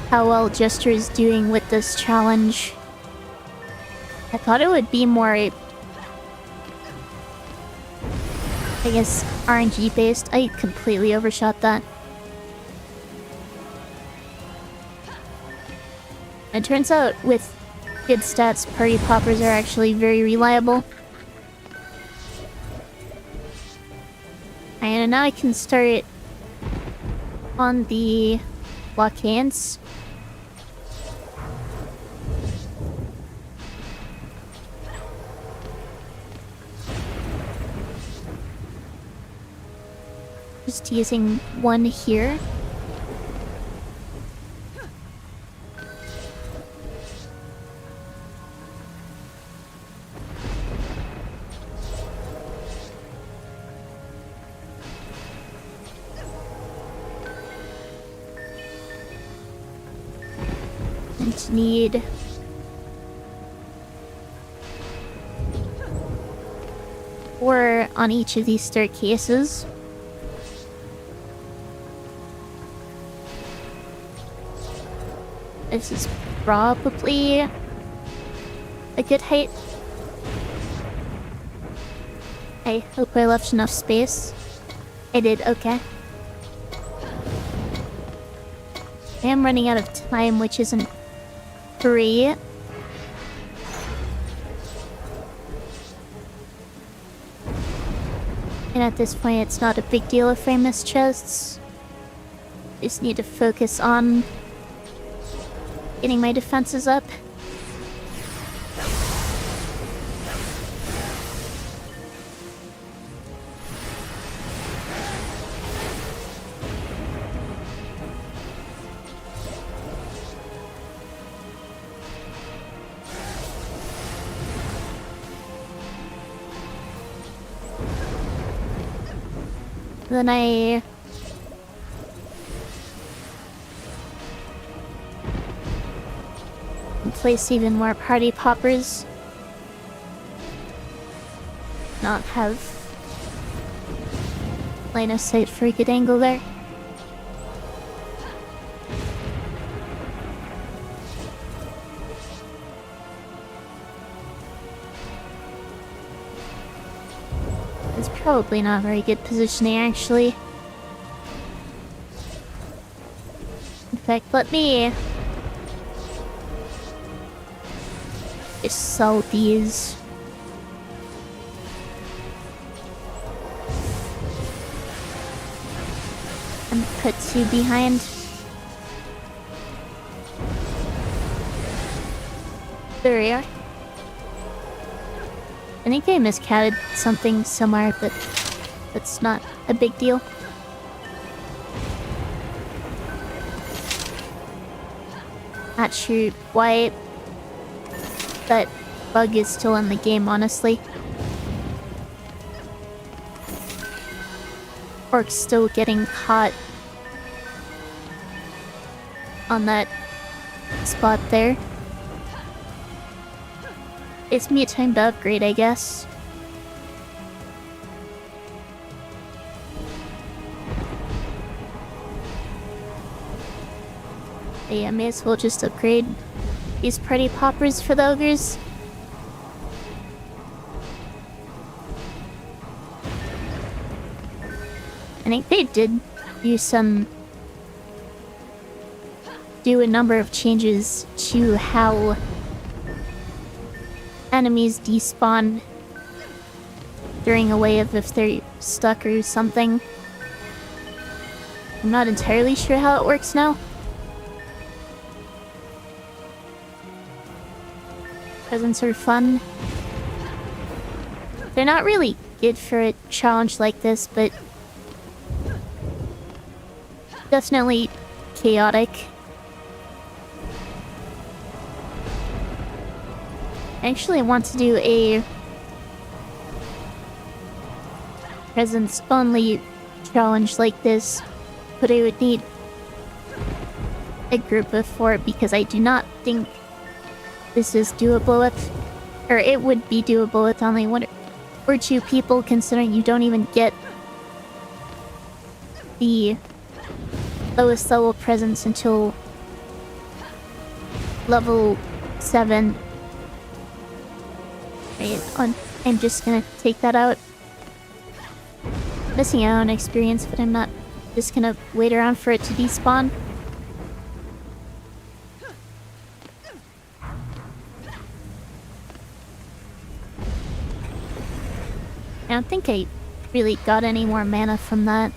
S1: how well Jester is doing with this challenge. I thought it would be more, I guess, RNG based. I completely overshot that. It turns out with good stats, party poppers are actually very reliable. And now I can start on the blockades. Just using one here. And need four on each of these staircases. This is probably a good height. I hope I left enough space. I did, okay. I am running out of time, which isn't great. And at this point, it's not a big deal if I miss chests. Just need to focus on getting my defenses up. Then I place even more party poppers. Not have line of sight for a good angle there. It's probably not very good positioning, actually. In fact, let me just sell these. And put 2 behind. There we are. I think I miscounted something somewhere, but that's not a big deal. Not sure why that bug is still in the game, honestly. Orc's still getting caught on that spot there. It's me time to upgrade, I guess. Yeah, I may as well just upgrade these party poppers for the ogres. I think they did do a number of changes to how enemies despawn during a wave if they're stuck or something. I'm not entirely sure how it works now. Presents are fun. They're not really good for a challenge like this, but definitely chaotic. I actually want to do a presence only challenge like this, but I would need a group of 4 because I do not think this is doable with, or it would be doable with only 1 or 2 people, considering you don't even get the lowest level presence until level 7. I'm just gonna take that out. Missing out on experience, but I'm not just gonna wait around for it to despawn. I don't think I really got any more mana from that.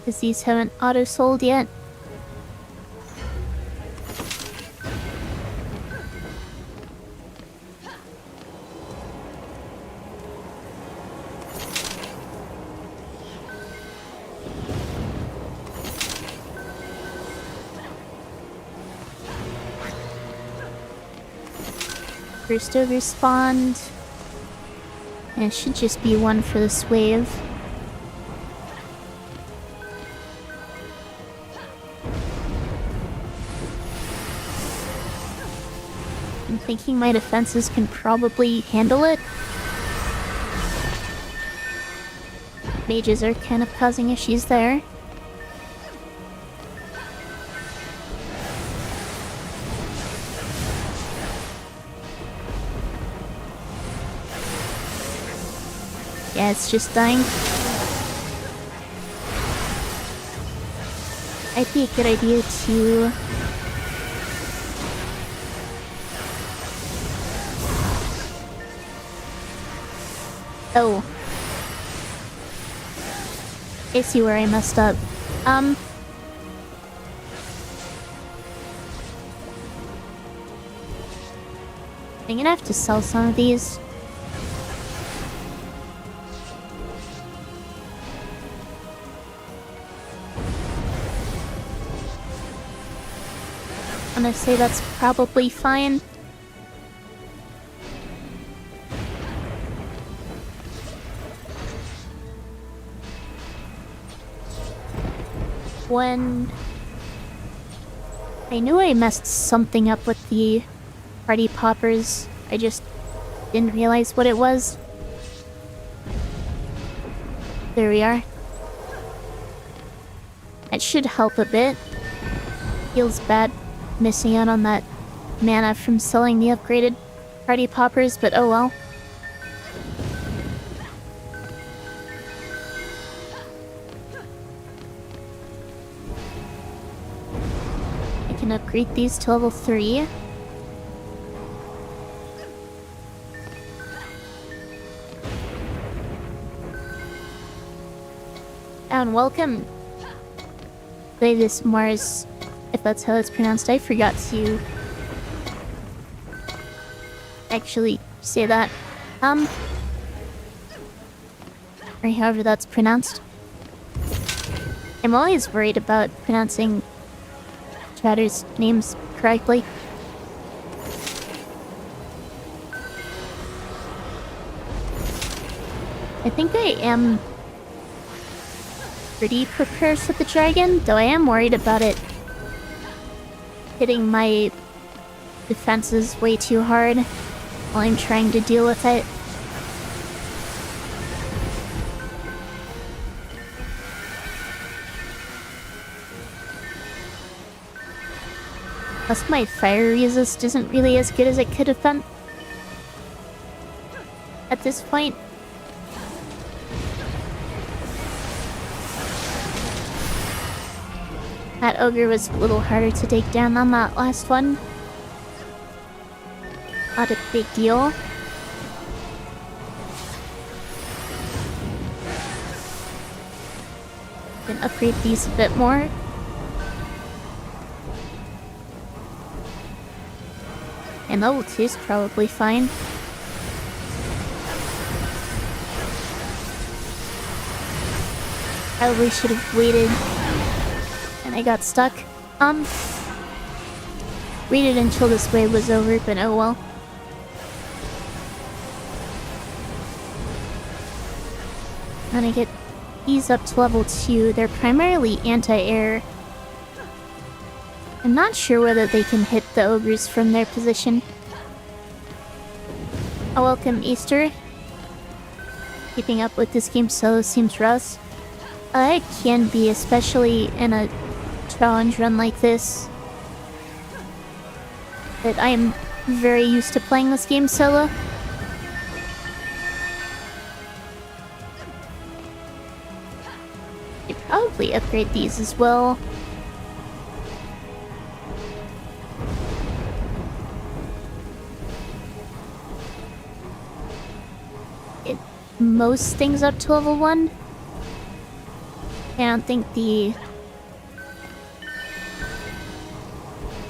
S1: Because these haven't auto-sold yet. First ogre spawned. And it should just be 1 for this wave. I'm thinking my defenses can probably handle it. Mages are kind of causing issues there. Yeah, it's just dying. Might be a good idea to... Oh. I see where I messed up. I'm gonna have to sell some of these. I'm gonna say that's probably fine. When I knew I messed something up with the party poppers, I just didn't realize what it was. There we are. That should help a bit. Feels bad missing out on that mana from selling the upgraded party poppers, but oh well. I can upgrade these to level 3. And welcome. Play this Mars, if that's how it's pronounced. I forgot to actually say that. Or however that's pronounced. I'm always worried about pronouncing chatters' names correctly. I think I am pretty prepared for the dragon, though I am worried about it hitting my defenses way too hard while I'm trying to deal with it. Plus my fire resist isn't really as good as it could have been at this point. That ogre was a little harder to take down than that last one. Not a big deal. Can upgrade these a bit more. And level 2 is probably fine. Probably should have waited. And I got stuck. Waited until this wave was over, but oh well. I'm gonna get these up to level 2. They're primarily anti-air. I'm not sure whether they can hit the ogres from their position. Oh, welcome, Easter. Keeping up with this game solo seems rough. It can be, especially in a challenge run like this. But I am very used to playing this game solo. I'd probably upgrade these as well. Most things up to level 1. I don't think the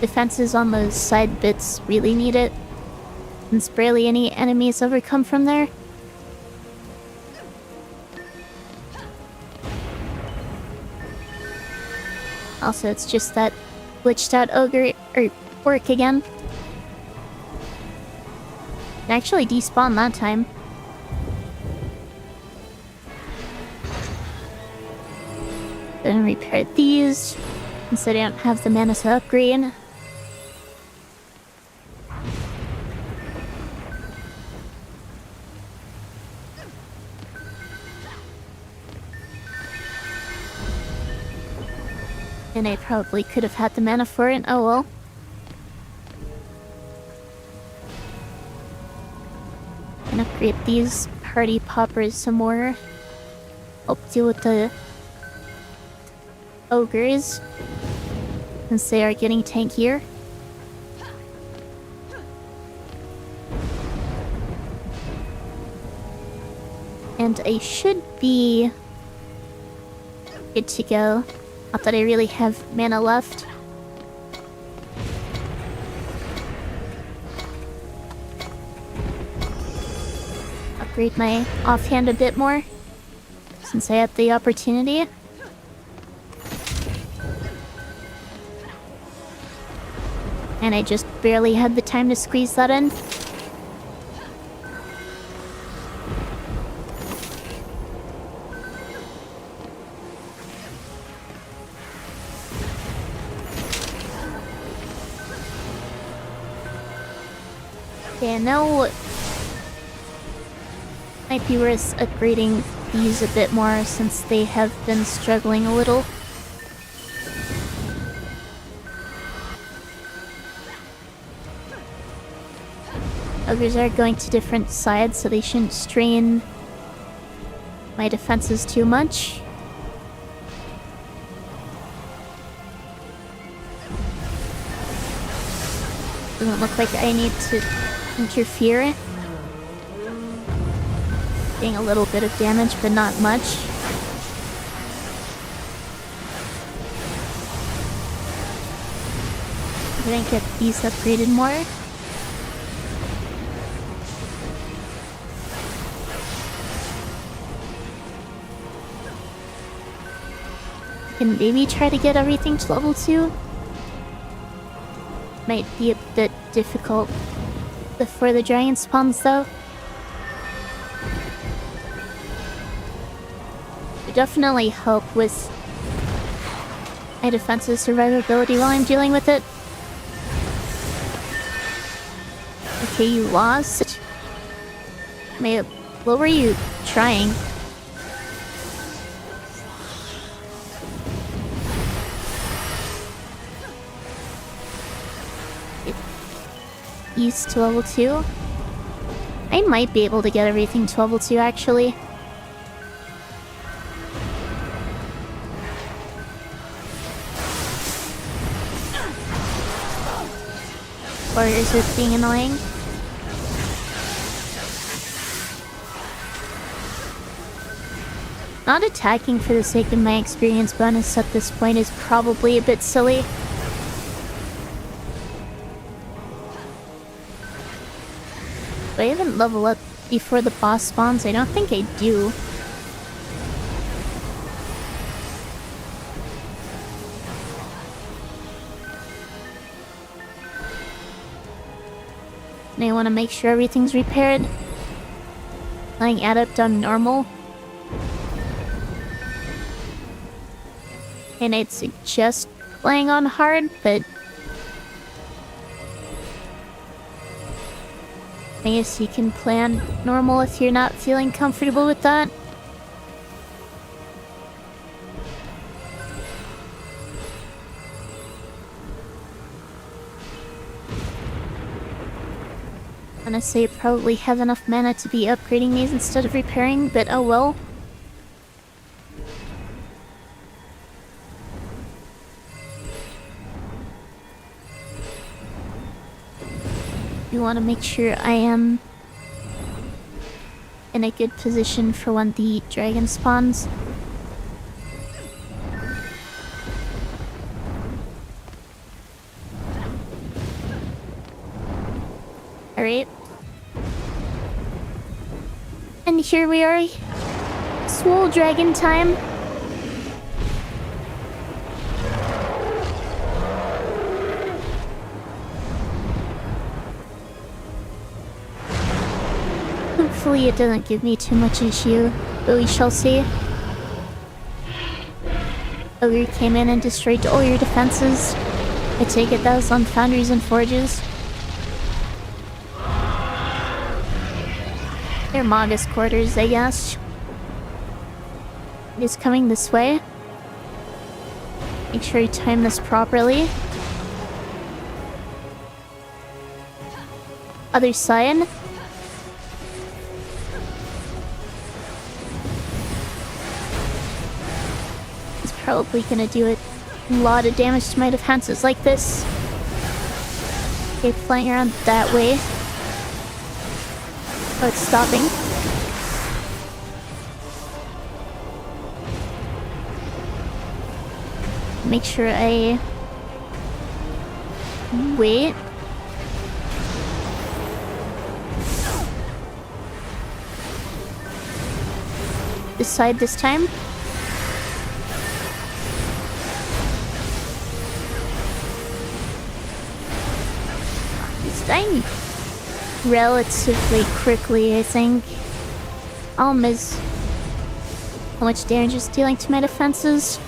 S1: defenses on those side bits really need it, since barely any enemies ever come from there. Also, it's just that glitched out ogre or orc again. It actually despawned that time. Then repair these, since I don't have the mana to upgrade. And I probably could have had the mana for it, oh well. And upgrade these party poppers some more. Help deal with the ogres. since they are getting tankier. And I should be good to go. Not that I really have mana left. Upgrade my offhand a bit more, since I had the opportunity. And I just barely had the time to squeeze that in. Okay, now might be worth upgrading these a bit more since they have been struggling a little. Ogres are going to different sides, so they shouldn't strain my defenses too much. Doesn't look like I need to interfere. Getting a little bit of damage, but not much. I'm gonna get these upgraded more. Can maybe try to get everything to level 2. Might be a bit difficult before the dragon spawns though. Would definitely help with my defensive survivability while I'm dealing with it. Okay, you lost. What were you trying? East to level 2. I might be able to get everything to level 2 actually. Warriors are being annoying. Not attacking for the sake of my experience bonus at this point is probably a bit silly. Do I even level up before the boss spawns? I don't think I do. And I want to make sure everything's repaired. Playing Adept on normal. And I'd suggest playing on hard, but I guess you can play on normal if you're not feeling comfortable with that. Honestly, I probably have enough mana to be upgrading these instead of repairing, but oh well. You want to make sure I am in a good position for when the dragon spawns. Alright. And here we are. Swole dragon time. Hopefully it doesn't give me too much issue, but we shall see. Ogre came in and destroyed all your defenses. I take it that was on foundries and forges. They're Magus quarters, I guess. It is coming this way. Make sure you time this properly. Other side. Probably gonna do it a lot of damage to my defenses like this. Okay, flying around that way. Oh, it's stopping. Make sure I wait. This side this time. It's dying relatively quickly, I think. I'll miss how much damage it's dealing to my defenses.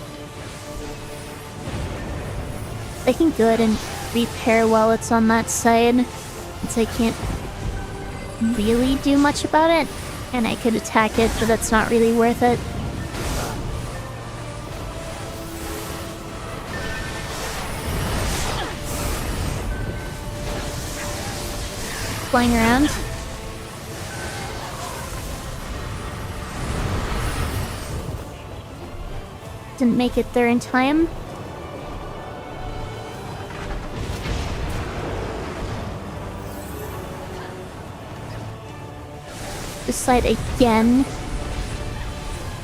S1: I can go ahead and repair while it's on that side, since I can't really do much about it. And I could attack it, but that's not really worth it. Flying around. Didn't make it there in time. This side again.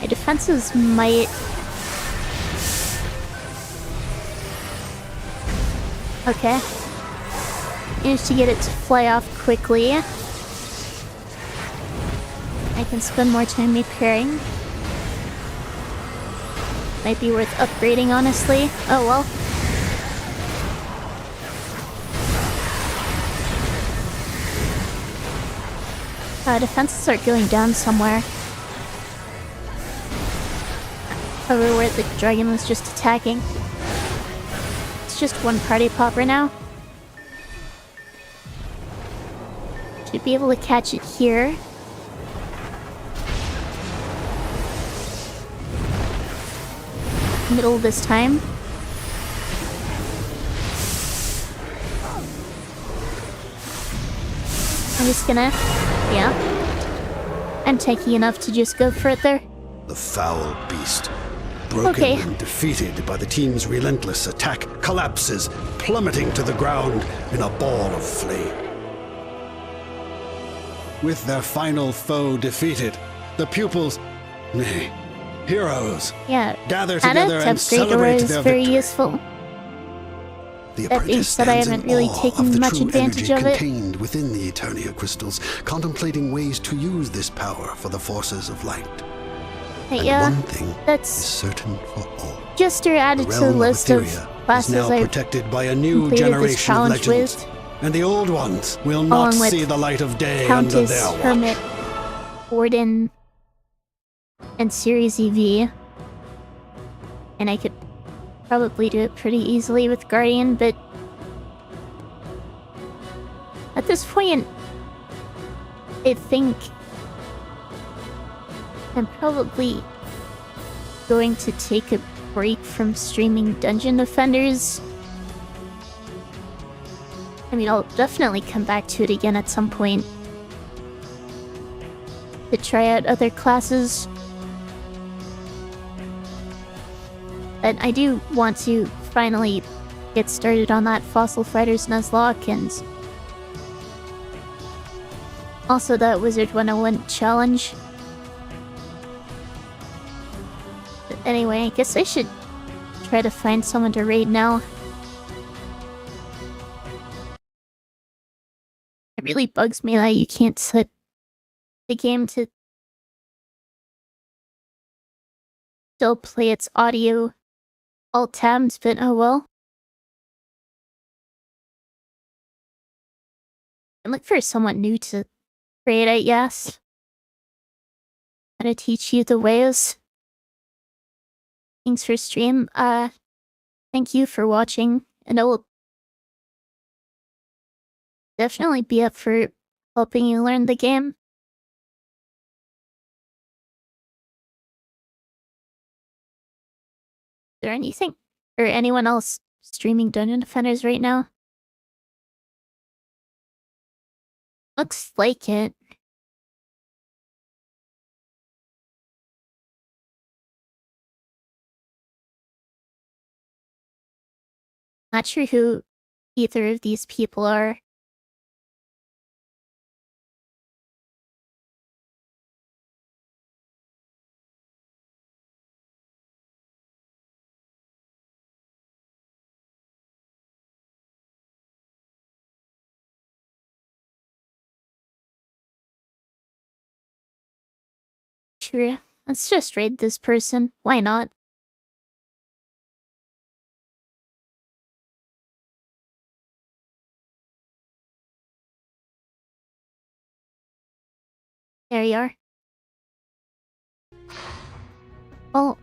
S1: My defenses might... Okay. Managed to get it to fly off quickly. I can spend more time repairing. Might be worth upgrading, honestly. Oh well. Defenses are going down somewhere. Over where the dragon was just attacking. It's just one party popper now. Should be able to catch it here. Middle this time. I'm just gonna... Yeah. I'm tanky enough to just go for it there.
S2: The foul beast, broken and defeated by the team's relentless attack, collapses, plummeting to the ground in a ball of flame. With their final foe defeated, the pupils, nay, heroes, gather together and celebrate their
S1: very
S2: victory.
S1: Useful.
S2: The
S1: That being said, I haven't really taken much advantage of it.
S2: Contained within the Eternia crystals, contemplating ways to use this power for the forces of light.
S1: Hey,
S2: and
S1: yeah,
S2: one thing
S1: that's
S2: is certain for all.
S1: Jester added to the list of classes
S2: is now
S1: I've
S2: protected by a new
S1: completed this
S2: generation of
S1: challenge
S2: legends,
S1: with.
S2: and the old ones will not see the light of day under
S1: Countess,
S2: their watch.
S1: Hermit, Warden, and Series EV. And I could probably do it pretty easily with Guardian, but at this point, I think I'm probably going to take a break from streaming Dungeon Defenders. I mean, I'll definitely come back to it again at some point to try out other classes. But I do want to finally get started on that Fossil Fighters Nuzlocke and also that Wizard 101 challenge. But anyway, I guess I should try to find someone to raid now. It really bugs me that you can't set the game to still play its audio alt tabs, but oh well. And look for someone new to raid, I guess. How to teach you the ways. Thanks for stream. Thank you for watching, and I will definitely be up for helping you learn the game. Is there anything or anyone else streaming Dungeon Defenders right now? Looks like it. Not sure who either of these people are. Sure, let's just raid this person. Why not? There you are. Well,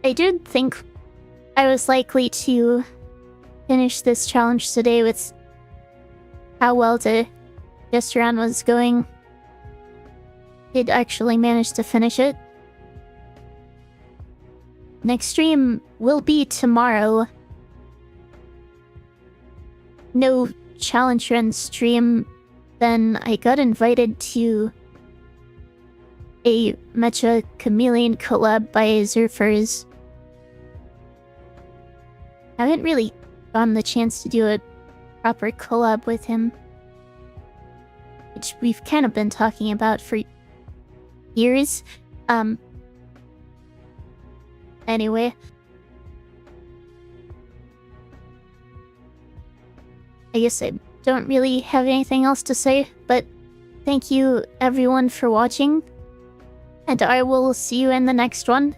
S1: I did think I was likely to finish this challenge today with how well the Jester was going. Did actually manage to finish it. Next stream will be tomorrow. No challenge run stream. Then I got invited to a Mecha Chameleon collab by Zerfers. I haven't really gotten the chance to do a proper collab with him, which we've kind of been talking about for years. Anyway. I guess I don't really have anything else to say, but thank you everyone for watching, and I will see you in the next one.